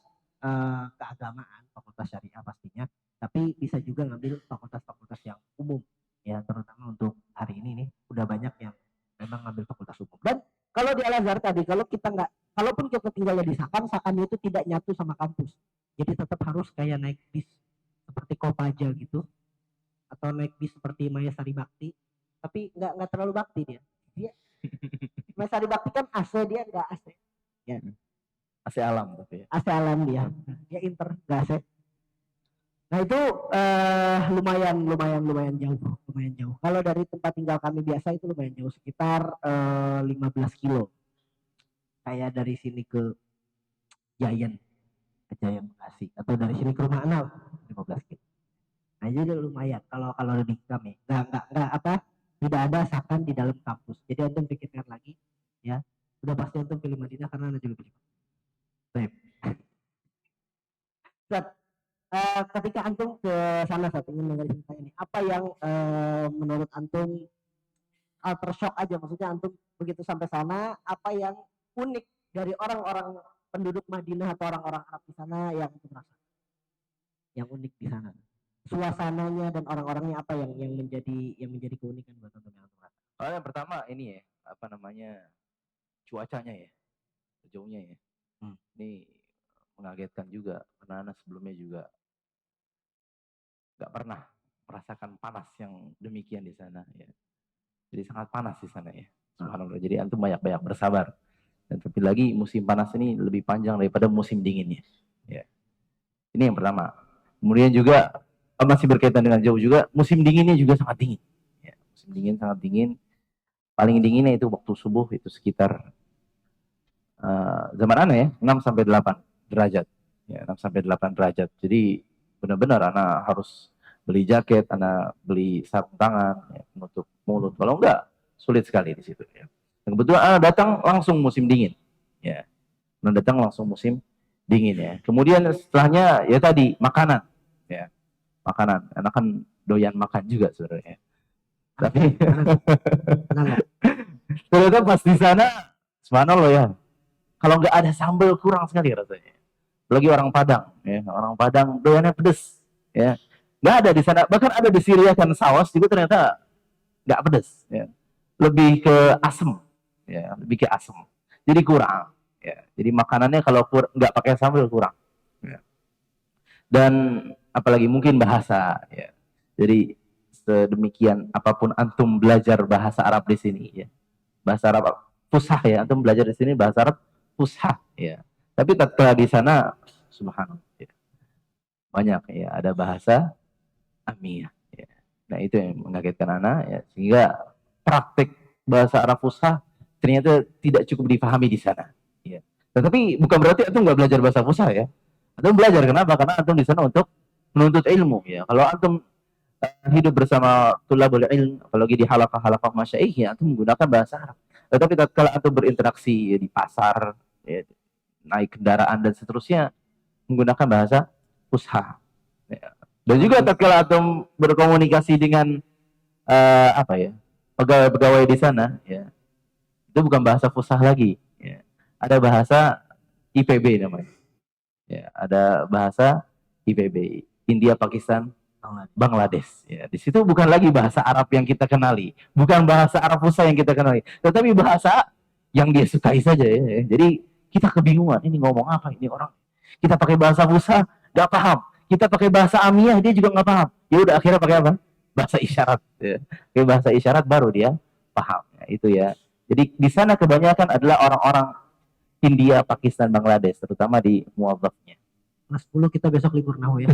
keagamaan, fakultas syariah pastinya, tapi bisa juga ngambil fakultas-fakultas yang umum, ya, terutama untuk hari ini nih udah banyak yang memang ngambil fakultas umum. Dan kalau di Al-Azhar tadi, kalaupun kita tinggalnya di Sakan itu tidak nyatu sama kampus, jadi tetap harus kayak naik bis seperti Kopaja gitu, atau naik bis seperti Maya Sari Bakti, tapi nggak terlalu bakti dia. Maya Sari Bakti kan AC, dia nggak AC. Ya. AC alam tapi ya. AC alam dia inter nggak AC. Nah, itu lumayan jauh. Kalau dari tempat tinggal kami biasa itu lumayan jauh, sekitar 15 kilo. Kayak dari sini ke Giant Bekasi, atau dari sini ke Rumah Anal 15 kilo. Nah, jadi lumayan kalau di kami. Nggak tidak ada Sakan di dalam kampus. Jadi antum pikirkan lagi, ya. Udah pasti antum pilih Madinah karena anda juga pilih. Baik. Ketika antum ke sana saat ingin mengenai ini, apa yang menurut antum culture shock aja, maksudnya antum begitu sampai sana, apa yang unik dari orang-orang penduduk Madinah atau orang-orang Arab di sana yang antum rasa? Yang unik di sana, suasananya dan orang-orangnya, apa yang menjadi keunikan buat antum yang antum rasa? Yang pertama ini ya, apa namanya, cuacanya ya, sejauhnya ya. Ini mengagetkan juga karena anak sebelumnya juga nggak pernah merasakan panas yang demikian di sana ya. Jadi sangat panas di sana ya. Subhanallah. Jadi antum banyak-banyak bersabar. Dan terlebih lagi musim panas ini lebih panjang daripada musim dinginnya. Ya. Ini yang pertama. Kemudian juga masih berkaitan dengan jauh juga, musim dinginnya juga sangat dingin. Ya, musim dingin sangat dingin. Paling dinginnya itu waktu subuh itu sekitar zaman ana ya 6 sampai 8 derajat. Ya, 6 sampai 8 derajat. Jadi benar-benar anak harus beli jaket, anak beli sarung tangan, ya, menutup mulut. Kalau enggak, sulit sekali di situ. Ya. Dan kebetulan anak datang langsung musim dingin. Ya, anak datang langsung musim dingin ya. Kemudian setelahnya ya tadi makanan. Ya, makanan. Anak kan doyan makan juga sebenarnya. Tapi ternyata pas di sana, subhanallah ya, kalau nggak ada sambal kurang sekali rasanya. Apalagi orang Padang, ya, orang Padang doyannya pedes, ya. Nggak ada di sana, bahkan ada di Syria kan saus juga ternyata nggak pedes, ya. Lebih ke asem, ya, lebih ke asem. Jadi kurang, ya. Jadi makanannya kalau nggak pakai sambal kurang, ya. Dan apalagi mungkin bahasa, ya. Jadi sedemikian apapun antum belajar bahasa Arab di sini, ya. Bahasa Arab fusah ya, antum belajar di sini bahasa Arab fusah, ya. Tapi tatkala di sana, subhanallah, ya, banyak ya, ada bahasa amiyah. Ya. Nah itu yang mengagetkan anak, ya, sehingga praktek bahasa Arab fusah ternyata tidak cukup dipahami di sana. Ya. Tetapi bukan berarti antum nggak belajar bahasa fusah ya. Antum belajar kenapa? Karena antum di sana untuk menuntut ilmu. Ya. Kalau antum hidup bersama tulabul ilm, apalagi di halaqah-halaqah masyaikh, ya, antum menggunakan bahasa Arab. Tetapi tatkala antum berinteraksi ya, di pasar, ya, naik kendaraan dan seterusnya, menggunakan bahasa fusha. Ya. Dan juga tatkala antum berkomunikasi dengan apa ya, pegawai-pegawai di sana, ya, itu bukan bahasa fusha lagi. Ya. Ada bahasa IPB namanya. Ya, ada bahasa IPB, India, Pakistan, Bangladesh. Ya, di situ bukan lagi bahasa Arab yang kita kenali, bukan bahasa Arab Fusha yang kita kenali, tetapi bahasa yang dia sukai saja. Ya. Jadi kita kebingungan, ini ngomong apa ini orang? Kita pakai bahasa Fusha, nggak paham. Kita pakai bahasa Amiyah, dia juga nggak paham. Ya udah akhirnya pakai apa? Bahasa isyarat. Ya. Pakai bahasa isyarat baru dia paham. Ya, itu ya. Jadi di sana kebanyakan adalah orang-orang India, Pakistan, Bangladesh, terutama di muadzafnya. Kelas 10 kita besok libur nahu ya.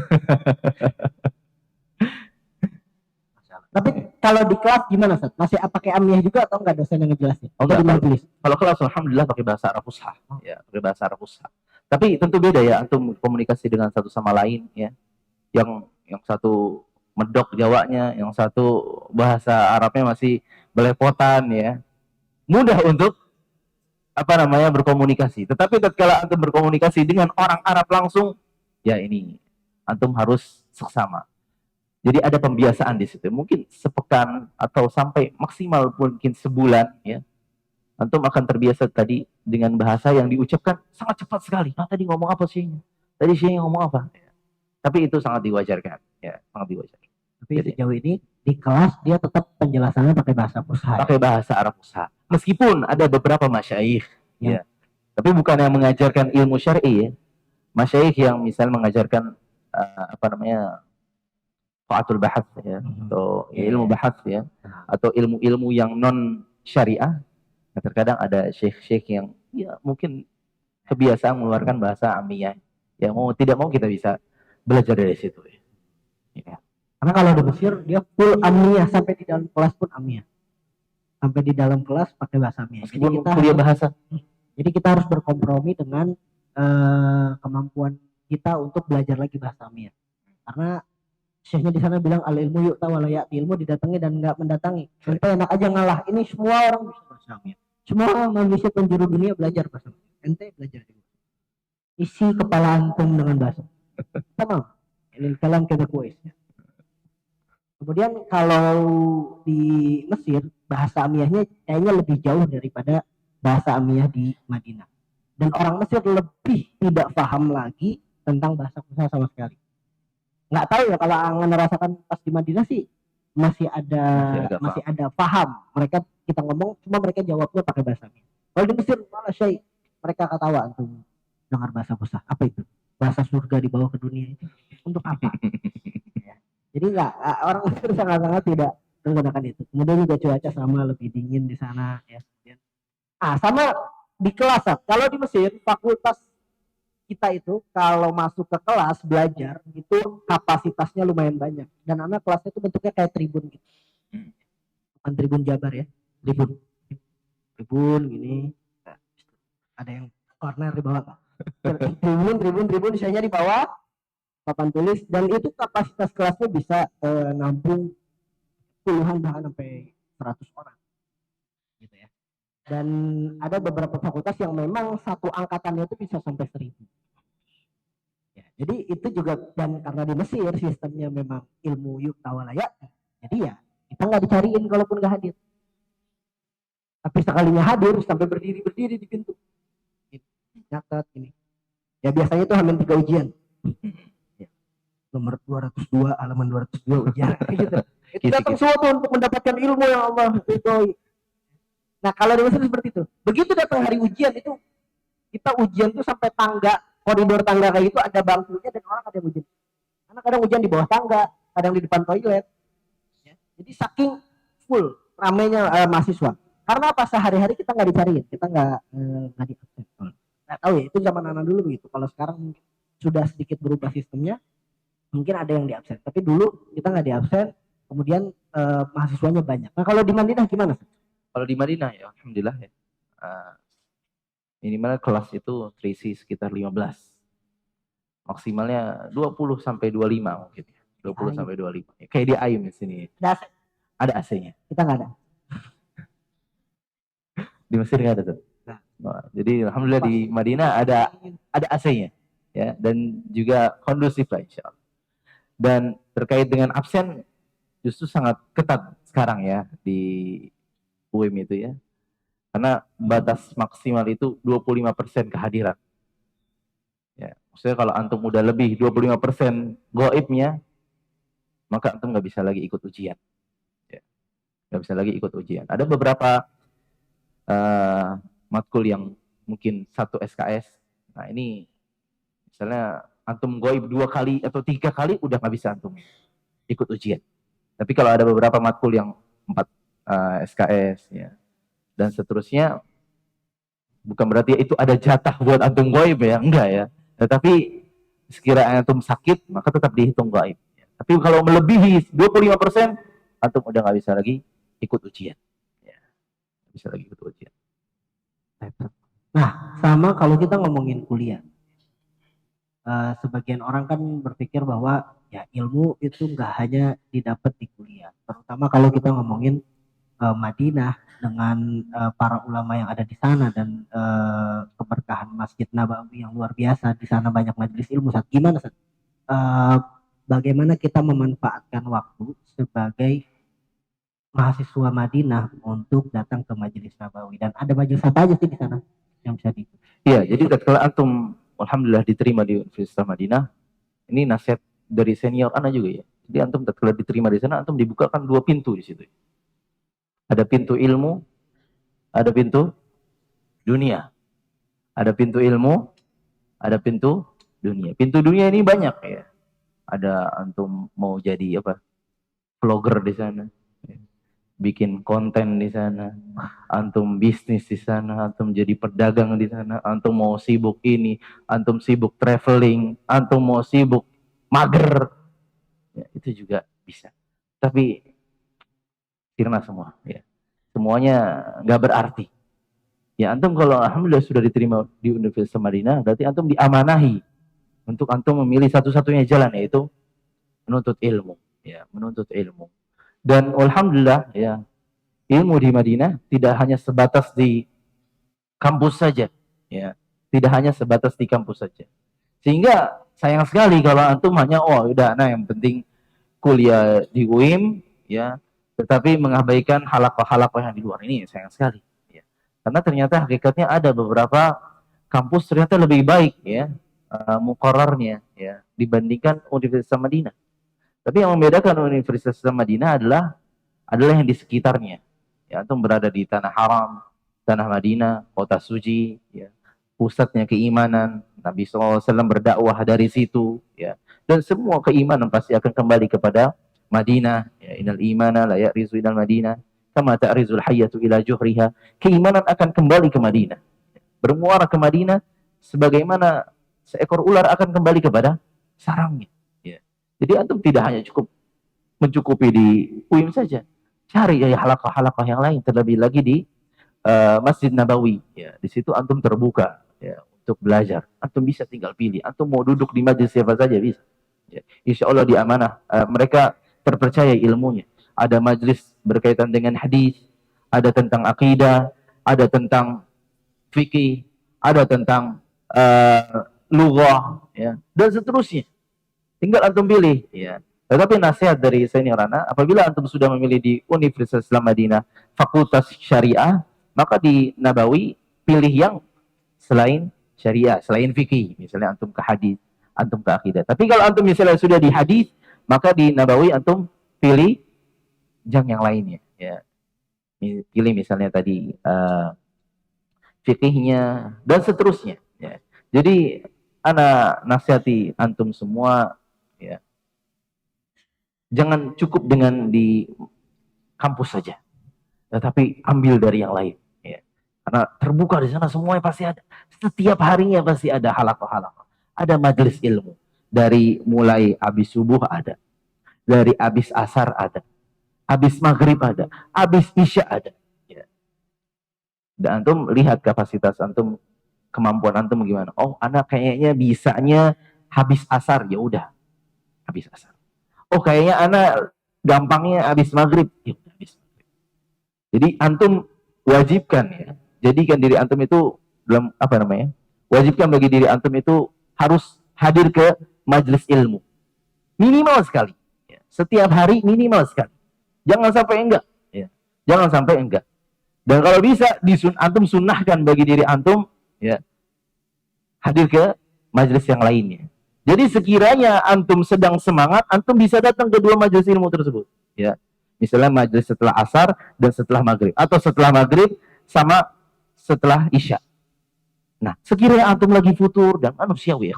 Tapi kalau di kelas gimana, Sat? Masih pakai amiyah juga atau enggak dosen yang ngejelasin? Oh, enggak, di majelis. Kalau kelas alhamdulillah pakai bahasa Arab Fusha. Ya, pakai bahasa Arab Fusha. Tapi tentu beda ya antum komunikasi dengan satu sama lain ya. Yang satu medok Jawanya, yang satu bahasa Arabnya masih belepotan ya. Mudah untuk apa namanya berkomunikasi. Tetapi tatkala antum berkomunikasi dengan orang Arab langsung, ya ini antum harus seksama. Jadi ada pembiasaan di situ. Mungkin sepekan atau sampai maksimal mungkin sebulan ya. Antum akan terbiasa tadi dengan bahasa yang diucapkan sangat cepat sekali. Nah, tadi ngomong apa sih? Tadi sih ngomong apa? Ya. Tapi itu sangat diwajarkan, ya, sangat diwajarkan. Tapi jadi, sejauh ini di kelas dia tetap penjelasannya pakai bahasa Fusha. Pakai bahasa Arab Fusha. Meskipun ada beberapa masyayikh, ya. Tapi bukan yang mengajarkan ilmu syar'i ya. Masyayikh yang misal mengajarkan apa namanya? Fa'atul bahath ya, atau ilmu bahath ya, atau ilmu-ilmu yang non syariah. Nah, terkadang ada syekh-syekh yang ya mungkin kebiasaan mengeluarkan bahasa amiyah. Ya mau tidak mau kita bisa belajar dari situ. Ya. Karena kalau di Mesir dia full amiyah, sampai di dalam kelas pun amiyah. Sampai di dalam kelas pakai bahasa amiyah. Meskipun jadi kita kuliah bahasa. Jadi kita harus berkompromi dengan kemampuan kita untuk belajar lagi bahasa amiyah. Karena syekhnya di sana bilang al ilmu yuk tawala ilmu didatangi dan nggak mendatangi. Ente enak aja ngalah. Ini semua orang bisa bahasa amiyah. Semua manusia penjuru dunia belajar bahasa amiyah. Ente belajar juga. Isi kepala antum dengan bahasa. Tamam. Ini kalam kita kuis. Kemudian kalau di Mesir bahasa amiyahnya kayaknya lebih jauh daripada bahasa amiyah di Madinah. Dan orang Mesir lebih tidak paham lagi tentang bahasa Fusha sama sekali. Nggak tahu ya, kalau Angan merasakan pas di Madinah sih masih ada paham. Mereka kita ngomong cuma mereka jawabnya pakai bahasa amiyah. Kalau di Mesir malah syai mereka ketawa antum dengar bahasa Fusha. Apa itu? Bahasa surga dibawa ke dunia itu untuk apa? Ya. Jadi Enggak, orang Mesir sangat-sangat tidak menggunakan itu. Kemudian juga cuaca sama, lebih dingin di sana ya. Sama di kelas, kalau di Mesir fakultas kita itu kalau masuk ke kelas belajar itu kapasitasnya lumayan banyak dan anak kelasnya itu bentuknya kayak tribun gitu, bukan tribun Jabar ya, tribun tribun gini. Nah, ada yang corner di bawah Pak. tribun isinya di bawah papan tulis dan itu kapasitas kelasnya bisa nampung puluhan bahkan sampai 100 orang gitu ya. Dan ada beberapa fakultas yang memang satu angkatannya itu bisa sampai 1000. Ya, jadi itu juga, dan karena di Mesir sistemnya memang ilmu yuk tawalaya, jadi ya kita nggak dicariin kalaupun nggak hadir. Tapi sekalinya hadir sampai berdiri di pintu, nyatet ini. Ya biasanya itu hamin 3 ujian. Ya. Nomor 202, halaman 202 ujian. Gitu. Itu datang semua tuh untuk mendapatkan ilmu yang Allah ridhoi. Nah kalau di Mesir seperti itu. Begitu datang hari ujian itu, kita ujian tuh sampai tangga, koridor tangga kayak gitu ada bangkunya dan orang ada yang ujian. Karena kadang ujian di bawah tangga, kadang di depan toilet. Ya. Jadi saking full ramainya mahasiswa. Karena apa, sehari-hari kita nggak dicariin, kita nggak di absen. Nggak tahu ya, itu zaman anak dulu begitu. Kalau sekarang sudah sedikit berubah sistemnya, mungkin ada yang di absen. Tapi dulu kita nggak di absen, kemudian mahasiswanya banyak. Nah kalau di Madinah gimana? Kalau di Madinah ya, alhamdulillah ya. Minimal kelas itu terisi sekitar 15. Maksimalnya 20 sampai 25 mungkin. 20 sampai 25. Kayak di AIM di sini. Ada AC-nya. Kita nggak ada. Di Mesir nggak ada tuh. Nah, jadi alhamdulillah di Madinah ada AC-nya ya, dan juga kondusif lah insyaallah. Dan terkait dengan absen justru sangat ketat sekarang ya di UIM itu ya. Karena batas maksimal itu 25% kehadiran. Ya, maksudnya kalau antum udah lebih 25% goibnya, maka antum nggak bisa lagi ikut ujian. Ya, nggak bisa lagi ikut ujian. Ada beberapa matkul yang mungkin 1 SKS. Nah ini misalnya antum goib 2 kali atau 3 kali udah nggak bisa antum ikut ujian. Tapi kalau ada beberapa matkul yang 4 SKS ya dan seterusnya, bukan berarti itu ada jatah buat antum goib ya, enggak ya. Tetapi sekiranya antum sakit maka tetap dihitung goib. Ya. Tapi kalau melebihi 25%, antum udah nggak bisa lagi ikut ujian. Ya. Bisa lagi ikut ujian. Nah, sama kalau kita ngomongin kuliah. Sebagian orang kan berpikir bahwa ya ilmu itu nggak hanya didapat di kuliah. Terutama kalau kita ngomongin Madinah dengan para ulama yang ada di sana dan keberkahan Masjid Nabawi yang luar biasa. Di sana banyak majelis ilmu. Gimana? Bagaimana kita memanfaatkan waktu sebagai mahasiswa Madinah untuk datang ke Majelis Nabawi, dan ada majelis apa aja sih di sana yang bisa di? Iya, jadi tatkala antum alhamdulillah diterima di Universitas Madinah, ini nasihat dari senior anak juga ya. Jadi antum tatkala diterima di sana, antum dibukakan 2 pintu di situ. Ada pintu ilmu, ada pintu dunia. Ada pintu ilmu, ada pintu dunia. Pintu dunia ini banyak ya. Ada antum mau jadi apa? Vlogger di sana. Bikin konten di sana, antum bisnis di sana, antum jadi pedagang di sana, antum mau sibuk ini, antum sibuk traveling, antum mau sibuk mager, ya, itu juga bisa. Tapi sirna semua, ya. Semuanya nggak berarti. Ya antum kalau alhamdulillah sudah diterima di Universitas Madinah, berarti antum diamanahi untuk antum memilih satu-satunya jalan, yaitu menuntut ilmu, ya, menuntut ilmu. Dan alhamdulillah ya, ilmu di Madinah tidak hanya sebatas di kampus saja, ya. Tidak hanya sebatas di kampus saja. Sehingga sayang sekali kalau antum hanya udah nah yang penting kuliah di UIM ya, tetapi mengabaikan halaqah-halaqah yang di luar. Ini sayang sekali ya. Karena ternyata hakikatnya ada beberapa kampus ternyata lebih baik ya muqarrarnya ya dibandingkan Universitas Madinah. Tapi yang membedakan Universitas Madinah adalah yang di sekitarnya. Ya, antum berada di tanah haram, tanah Madinah, kota suci, ya, pusatnya keimanan. Nabi SAW berdakwah dari situ, ya, dan semua keimanan pasti akan kembali kepada Madinah, ya, innal imana la ya'rizu ilal Madinah kama ta'rizul hayyatu ila juhriha. Keimanan akan kembali ke Madinah, bermuara ke Madinah sebagaimana seekor ular akan kembali kepada sarangnya. Ya. Jadi antum tidak hanya cukup mencukupi di UIM saja, cari ya halaqah-halaqah yang lain, terlebih lagi di Masjid Nabawi. Ya, di situ antum terbuka ya untuk belajar. Antum bisa tinggal pilih. Antum mau duduk di majelis siapa saja bisa. Ya, insya Allah di amanah. Mereka terpercaya ilmunya. Ada majelis berkaitan dengan hadis, ada tentang akidah, ada tentang fikih, ada tentang lughah, ya, dan seterusnya. Tinggal antum pilih. Ya. Tetapi nasihat dari Senior Rana, apabila antum sudah memilih di Universitas Islam Madinah Fakultas Syariah, maka di Nabawi pilih yang selain syariah, selain fikih. Misalnya antum ke hadis, antum ke akidah. Tapi kalau antum misalnya sudah di hadis, maka di Nabawi antum pilih yang lainnya. Ya. Pilih misalnya tadi fikihnya dan seterusnya. Ya. Jadi ana nasihati antum semua, ya, jangan cukup dengan di kampus saja, tetapi ambil dari yang lain. Ya. Karena terbuka di sana semuanya pasti ada. Setiap harinya pasti ada halaqah-halaqah. Ada majelis ilmu. Dari mulai habis subuh ada. Dari habis asar ada. Habis maghrib ada. Habis isya ada. Ya. Dan antum lihat kapasitas antum, kemampuan antum gimana. Oh, anak kayaknya bisanya habis asar. Ya udah, habis asar. Oh, kayaknya anak gampangnya habis maghrib. Ya udah, habis maghrib. Jadi antum wajibkan, ya. Jadikan diri antum itu dalam apa namanya? Wajibkan bagi diri antum itu harus hadir ke majelis ilmu. Minimal sekali. Ya. Setiap hari minimal sekali. Jangan sampai enggak. Ya. Jangan sampai enggak. Dan kalau bisa antum sunnahkan bagi diri antum, ya, hadir ke majelis yang lainnya. Jadi sekiranya antum sedang semangat, antum bisa datang ke dua majelis ilmu tersebut. Ya. Misalnya majelis setelah asar dan setelah maghrib. Atau setelah maghrib sama setelah isya. Nah, sekiranya antum lagi futur dan manusiawi, ya,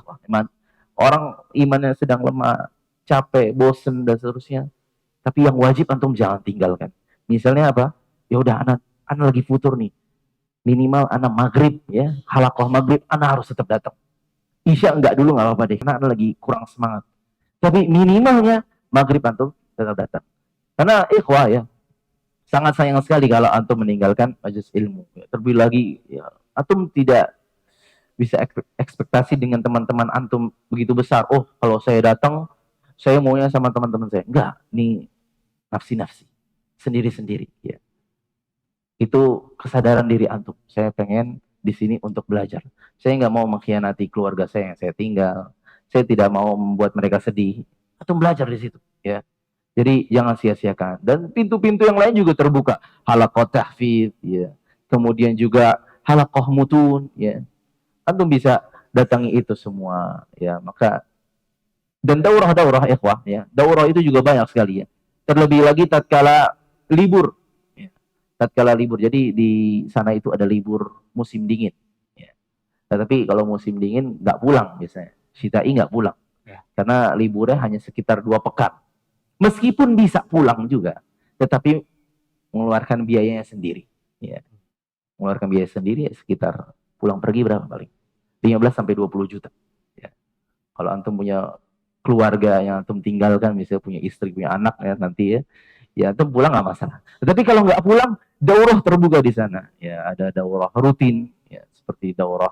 orang imannya sedang lemah, capek, bosen dan seterusnya. Tapi yang wajib antum jangan tinggalkan. Misalnya apa? Ya udah, anak lagi futur nih. Minimal anak maghrib, ya, halaqah maghrib, anak harus tetap datang. Isya enggak dulu, enggak apa-apa deh, karena anak lagi kurang semangat. Tapi minimalnya maghrib antum tetap datang. Karena ikhwah, ya, sangat sayang sekali kalau antum meninggalkan majelis ilmu. Ya, terlebih lagi, ya, antum tidak bisa ekspektasi dengan teman-teman antum begitu besar. Oh, kalau saya datang, saya maunya sama teman-teman saya. Enggak, ini nafsi-nafsi, sendiri-sendiri. Ya. Itu kesadaran diri antum. Saya pengen di sini untuk belajar. Saya nggak mau mengkhianati keluarga saya yang saya tinggal. Saya tidak mau membuat mereka sedih. Antum belajar di situ, ya. Jadi jangan sia-siakan. Dan pintu-pintu yang lain juga terbuka. Halaqah tahfidz, ya. Kemudian juga halaqah mutun, ya. Antum bisa datangi itu semua, ya. Maka dan daurah-daurah ikhwah, ya. Daurah itu juga banyak sekali, ya. Terlebih lagi tatkala libur, ya. Tatkala libur. Jadi di sana itu ada libur musim dingin, ya. Tetapi kalau musim dingin nggak pulang biasanya. Syita'i nggak pulang. Ya. Karena liburnya hanya sekitar 2 pekan. Meskipun bisa pulang juga, tetapi mengeluarkan biayanya sendiri, ya. Mengeluarkan biaya sendiri, ya, sekitar pulang pergi berapa paling? 15 sampai 20 juta. Ya. Kalau antum punya keluarga yang antum tinggalkan, misalnya punya istri, punya anak, ya, nanti, ya antum pulang nggak masalah. Tetapi kalau nggak pulang, daurah terbuka di sana. Ya, ada daurah rutin, ya, seperti daurah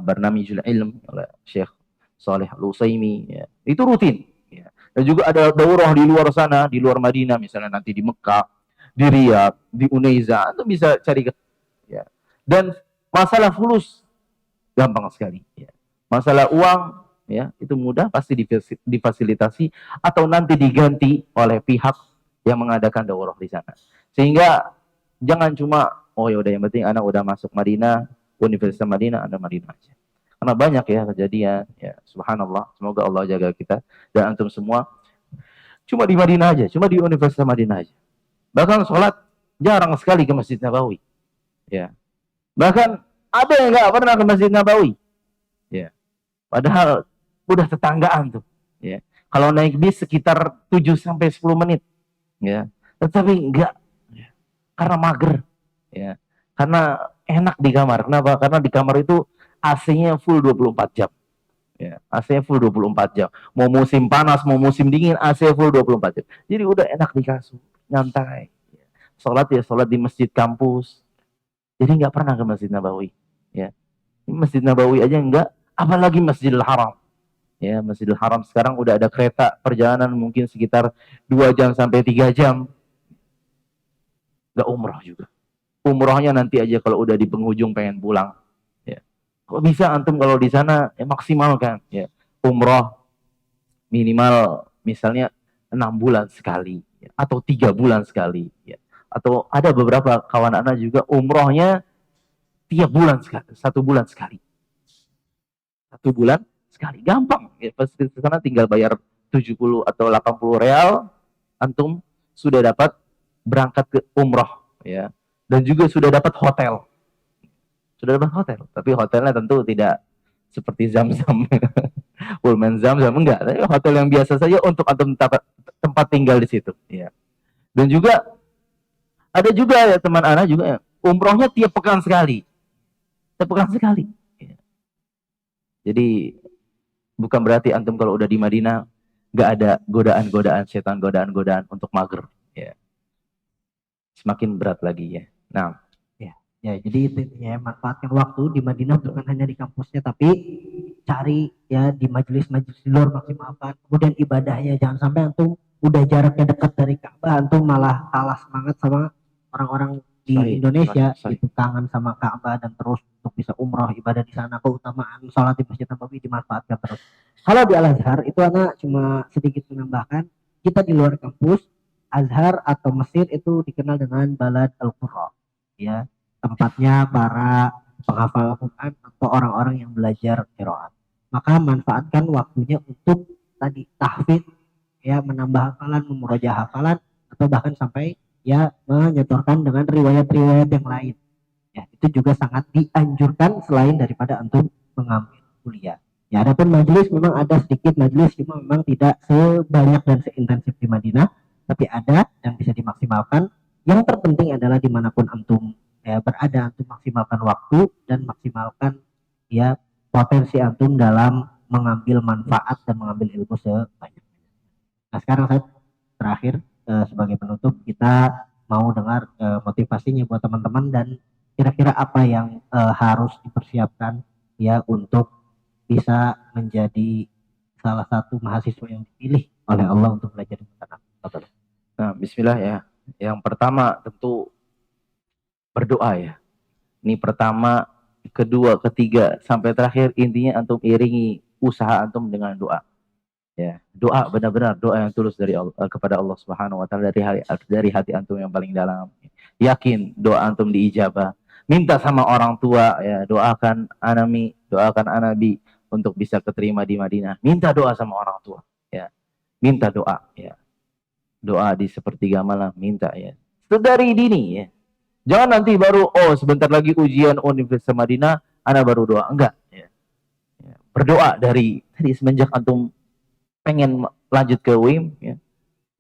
Barnamijul Ilm oleh Syekh Saleh Al-Utsaimin, ya. Itu rutin. Ya. Dan juga ada daurah di luar sana, di luar Madinah, misalnya nanti di Mekah, di Riyadh, di Unaiza, antum bisa cari. Ya. Dan masalah fulus gampang sekali. Ya. Masalah uang, ya, itu mudah, pasti difasilitasi atau nanti diganti oleh pihak yang mengadakan daurah di sana. Sehingga jangan cuma, oh ya udah, yang penting anak udah masuk Madinah, Universitas Madinah, anak Madinah aja. Karena banyak, ya, kejadian, ya, subhanallah. Semoga Allah jaga kita dan antum semua. Cuma di Madinah aja, cuma di Universitas Madinah aja. Bahkan sholat jarang sekali ke Masjid Nabawi. Ya. Bahkan ada yang nggak pernah ke Masjid Nabawi. Ya. Padahal udah tetanggaan tuh. Ya. Kalau naik bis sekitar 7 sampai 10 menit, ya. Tetapi enggak, ya. Karena mager, ya. Karena enak di kamar. Kenapa? Karena di kamar itu AC-nya full 24 jam. Ya, AC full 24 jam. Mau musim panas, mau musim dingin, AC full 24 jam. Jadi udah enak di kasur, nyantai. Sholat ya sholat di masjid kampus. Jadi nggak pernah ke Masjid Nabawi. Ya, Masjid Nabawi aja enggak, apalagi Masjidil Haram. Ya, Masjidil Haram sekarang udah ada kereta perjalanan mungkin sekitar 2 jam sampai 3 jam. Nggak umroh juga. Umrohnya nanti aja kalau udah di penghujung pengen pulang. Ya. Kok bisa antum kalau di sana ya maksimalkan ya. Umroh minimal misalnya 6 bulan sekali ya. Atau 3 bulan sekali ya. Atau ada beberapa kawan anak juga umrohnya tiap bulan sekali, 1 bulan sekali. 1 bulan sekali, gampang ya. Pas di sana tinggal bayar 70 atau 80 real, antum sudah dapat berangkat ke umroh ya. Dan juga sudah dapat hotel. Sudah dapat hotel, tapi hotelnya tentu tidak seperti Zam-Zam. Pullman Zam-Zam enggak, tapi hotel yang biasa saja untuk antum tempat tinggal di situ ya. Dan juga ada juga ya teman anak juga ya, umrohnya tiap pekan sekali. Tiap pekan sekali. Ya. Jadi bukan berarti antum kalau udah di Madinah nggak ada godaan-godaan setan, godaan-godaan untuk mager. Ya. Semakin berat lagi ya. Nah, ya jadi ya manfaatkan waktu di Madinah bukan hanya di kampusnya, tapi cari ya di majelis-majelis di luar maksimalkan. Kemudian ibadahnya jangan sampai antum udah jaraknya dekat dari Ka'bah, antum malah kalah semangat sama orang-orang di Indonesia itu kangen sama Ka'bah dan terus untuk bisa umroh ibadah di sana, keutamaan sholat di Masjid Nabawi dimanfaatkan terus. Kalau di Al Azhar itu anak cuma sedikit menambahkan, kita di luar kampus Azhar atau Mesir itu dikenal dengan Balad Al-Qurra ya, tempatnya para penghafal Al-Quran atau orang-orang yang belajar qiraat. Maka manfaatkan waktunya untuk tadi tahfidz ya, menambah hafalan, memurojaah hafalan, atau bahkan sampai ya menyetorkan dengan riwayat-riwayat yang lain. Ya, itu juga sangat dianjurkan selain daripada antum mengambil kuliah. Ya, adapun majelis memang ada sedikit majelis, cuma memang tidak sebanyak dan seintensif di Madinah, tapi ada dan bisa dimaksimalkan. Yang terpenting adalah dimanapun antum ya berada, antum maksimalkan waktu dan maksimalkan ya potensi antum dalam mengambil manfaat dan mengambil ilmu sebanyak. Nah sekarang saya terakhir sebagai penutup, kita mau dengar motivasinya buat teman-teman dan kira-kira apa yang harus dipersiapkan ya untuk bisa menjadi salah satu mahasiswa yang dipilih oleh Allah untuk belajar di sana. Nah, bismillah ya. Yang pertama tentu berdoa ya. Ini pertama, kedua, ketiga, sampai terakhir intinya antum iringi usaha antum dengan doa. Ya, doa benar-benar doa yang tulus dari Allah, kepada Allah Subhanahu wa taala dari hati antum yang paling dalam. Yakin doa antum diijabah. Minta sama orang tua ya, doakan anami, doakan anabi untuk bisa keterima di Madinah. Minta doa sama orang tua ya. Minta doa ya. Doa di sepertiga malam minta ya. Itu dari dini ya. Jangan nanti baru sebentar lagi ujian Universitas Madinah, ana baru doa. Enggak ya. Berdoa dari semenjak antum pengen lanjut ke UIM ya.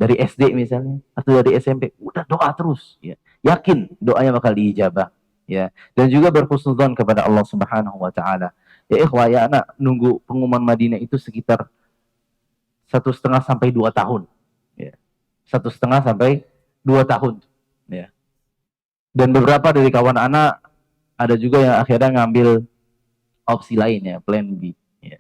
Dari SD misalnya atau dari SMP, udah doa terus ya. Yakin doanya bakal diijabah ya. Dan juga berhusnudzon kepada Allah Subhanahu wa taala. Ya ikhwah ya anak nunggu pengumuman Madinah itu sekitar 1,5 sampai 2 tahun. Ya. 1,5 sampai 2 tahun ya. Dan beberapa dari kawan anak ada juga yang akhirnya ngambil opsi lain ya, plan B ya.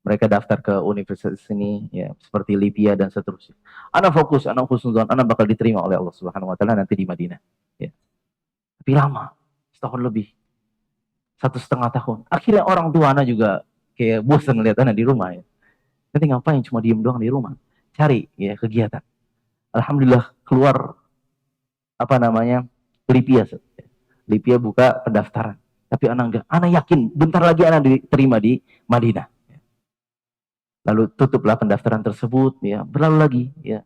Mereka daftar ke universitas ini ya, seperti Libya dan seterusnya. Anak fokus, anak husnudzon, anak bakal diterima oleh Allah Subhanahu wa taala nanti di Madinah ya. Tapi lama, setahun lebih. 1,5 tahun. Akhirnya orang tua anak juga kayak bosan ngeliat anak di rumah ya. Nanti ngapain cuma diem doang di rumah? Cari ya kegiatan. Alhamdulillah keluar Lipia. Lipia buka pendaftaran. Tapi anak enggak. Anak yakin bentar lagi anak diterima di Madinah. Lalu tutuplah pendaftaran tersebut ya. Berlalu lagi ya.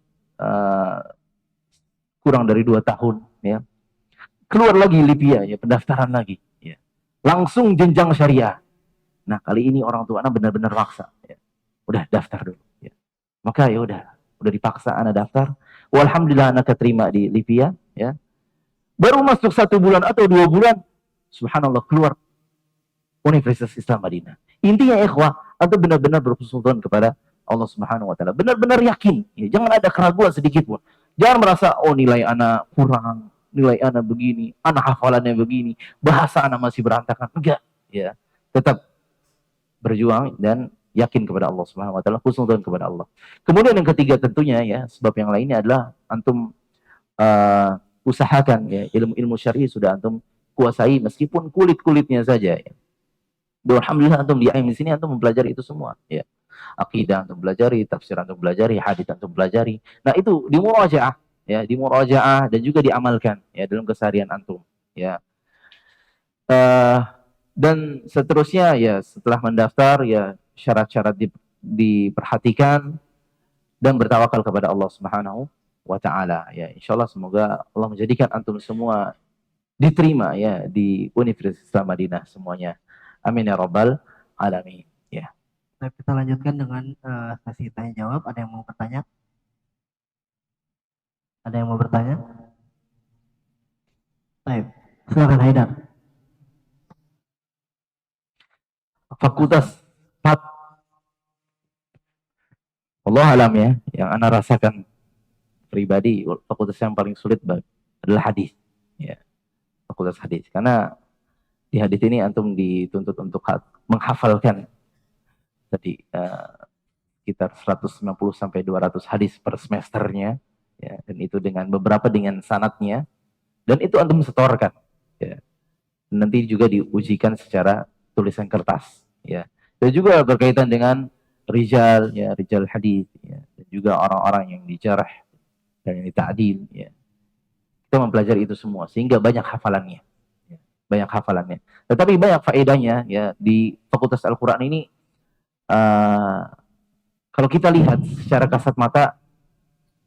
Kurang dari 2 tahun ya. Keluar lagi Lipia ya, pendaftaran lagi ya. Langsung jenjang syariah. Nah, kali ini orang tua anak benar-benar maksa ya. Udah daftar dulu ya. Maka ya udah dipaksa anak daftar. Walhamdulillah anak keterima di Libya, ya. Baru masuk 1 bulan atau 2 bulan, subhanallah keluar Universitas Islam Madinah. Intinya ikhwah, atau benar-benar berhusnuzon kepada Allah Subhanahu wa taala. Benar-benar yakin, ya. Jangan ada keraguan sedikit pun. Jangan merasa oh nilai anak kurang, nilai anak begini, anak hafalannya begini, bahasa anak masih berantakan. Enggak, ya. Tetap berjuang dan yakin kepada Allah Subhanahu wa taala, husnuzon kepada Allah. Kemudian yang ketiga tentunya ya, sebab yang lainnya adalah antum usahakan ya, ilmu-ilmu syar'i sudah antum kuasai meskipun kulit-kulitnya saja ya. Alhamdulillah antum di AIM di sini antum mempelajari itu semua ya. Akidah antum pelajari, tafsir antum pelajari, hadis antum pelajari. Nah, itu di murajaah ya, di murajaah dan juga diamalkan ya dalam keseharian antum ya. Dan seterusnya ya, setelah mendaftar ya syarat-syarat diperhatikan dan bertawakal kepada Allah Subhanahu wa taala ya. Insyaallah semoga Allah menjadikan antum semua diterima ya di Universitas Islam Madinah semuanya. Amin ya rabbal alamin. Ya. Baik, kita lanjutkan dengan sesi tanya jawab. Ada yang mau bertanya? Ada yang mau bertanya? Baik, silakan Haidar. Fakultas Allah alam ya, yang ana rasakan pribadi fakultas yang paling sulit adalah hadis ya, fakultas hadis, karena di hadis ini antum dituntut untuk menghafalkan tadi sekitar 190 sampai 200 hadis per semesternya ya, dan itu dengan beberapa dengan sanadnya, dan itu antum setorkan ya. Nanti juga diujikan secara tulisan kertas ya. Dan juga berkaitan dengan rijal ya, rijal hadis ya, dan juga orang-orang yang dijarah dan yang dita'dil ya. Kita mempelajari itu semua sehingga banyak hafalannya. Ya, banyak hafalannya. Tetapi banyak faedahnya ya di Fakultas Al-Qur'an ini. Kalau kita lihat secara kasat mata,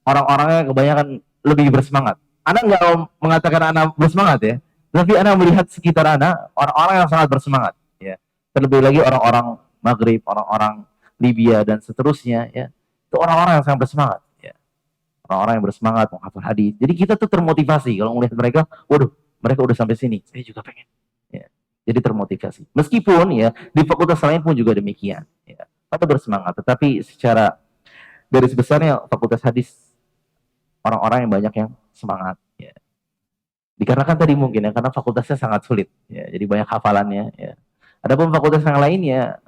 orang-orangnya kebanyakan lebih bersemangat. Anak nggak mengatakan anak bersemangat ya, tapi anak melihat sekitar anak orang-orang yang sangat bersemangat ya. Terlebih lagi orang-orang Maghrib, orang-orang Libya dan seterusnya ya, itu orang-orang yang sangat bersemangat ya. Orang-orang yang bersemangat menghafal hadis. Jadi kita tuh termotivasi kalau melihat mereka, waduh, mereka udah sampai sini, saya juga pengen ya. Jadi termotivasi. Meskipun ya di fakultas lain pun juga demikian ya. Atau bersemangat, tetapi secara garis besarnya fakultas hadis orang-orang yang banyak yang semangat ya. Dikarenakan tadi mungkin ya, karena fakultasnya sangat sulit ya, jadi banyak hafalannya ya. Adapun fakultas yang lain ya,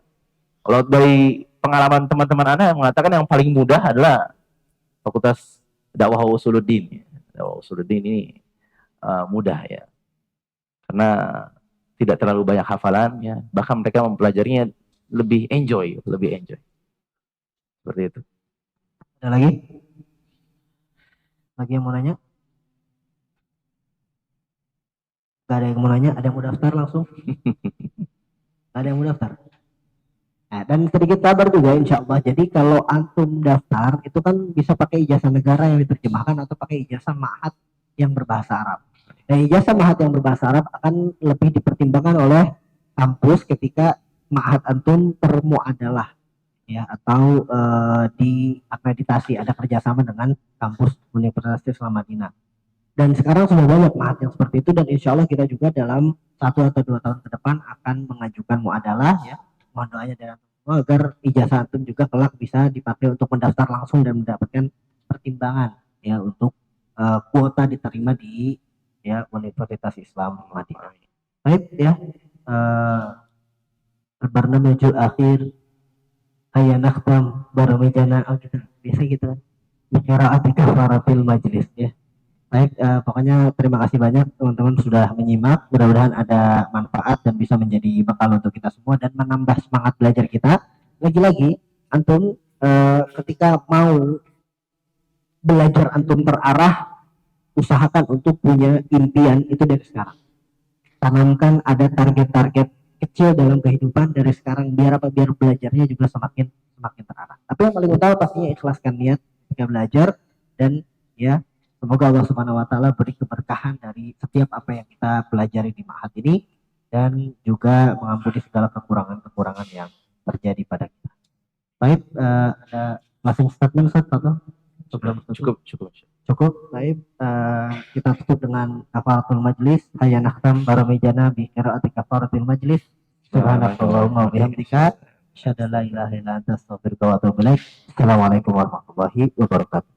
kalau dari pengalaman teman-teman Anda mengatakan yang paling mudah adalah fakultas dakwah usuluddin ya. Dakwah usuluddin ini mudah ya, karena tidak terlalu banyak hafalan ya, bahkan mereka mempelajarinya lebih enjoy seperti itu. Ada lagi? Lagi yang mau nanya? Gak ada yang mau nanya? Ada yang mau daftar langsung? Gak ada yang mau daftar? Nah, dan sedikit kabar juga insya Allah. Jadi kalau antum daftar itu kan bisa pakai ijazah negara yang diterjemahkan atau pakai ijazah ma'had yang berbahasa Arab. Dan ijazah ma'had yang berbahasa Arab akan lebih dipertimbangkan oleh kampus ketika ma'had antum termuadalah ya, atau diakreditasi, ada kerjasama dengan kampus Universitas Islam Madinah. Dan sekarang sudah banyak ma'had yang seperti itu, dan insya Allah kita juga dalam 1 atau 2 tahun ke depan akan mengajukan muadalah ya. Mohon doanya dari antum semua agar ijazah antum juga kelak bisa dipakai untuk mendaftar langsung dan mendapatkan pertimbangan ya untuk kuota diterima di ya Universitas Islam Madinah. Baik ya. Barnamijul akhir hayya nakhtam baramijana gitu. Biasa gitu kan. Biqira'ati kafaratil majlis ya. Baik, pokoknya terima kasih banyak teman-teman sudah menyimak. Mudah-mudahan ada manfaat dan bisa menjadi bekal untuk kita semua dan menambah semangat belajar kita. Lagi-lagi, antum ketika mau belajar antum terarah, usahakan untuk punya impian itu dari sekarang. Tanamkan ada target-target kecil dalam kehidupan dari sekarang, biar apa? Biar belajarnya juga semakin terarah. Tapi yang paling utama pastinya ikhlaskan niat ketika belajar, dan ya semoga Allah Subhanahu wa taala beri keberkahan dari setiap apa yang kita pelajari di ma'had ini, dan juga mengampuni segala kekurangan-kekurangan yang terjadi pada kita. Baik, ada closing statement Ustaz atau sebelum tutup? Cukup. Cukup. Baik, kita tutup dengan kafaratul majlis. Hayya nakhtam baramijana bi qiraati kafaratul majlis. Subhanakallahumma wa bihamdika asyhadu an la ilaha illa anta astaghfiruka wa atubu ilaik. Assalamualaikum warahmatullahi wabarakatuh.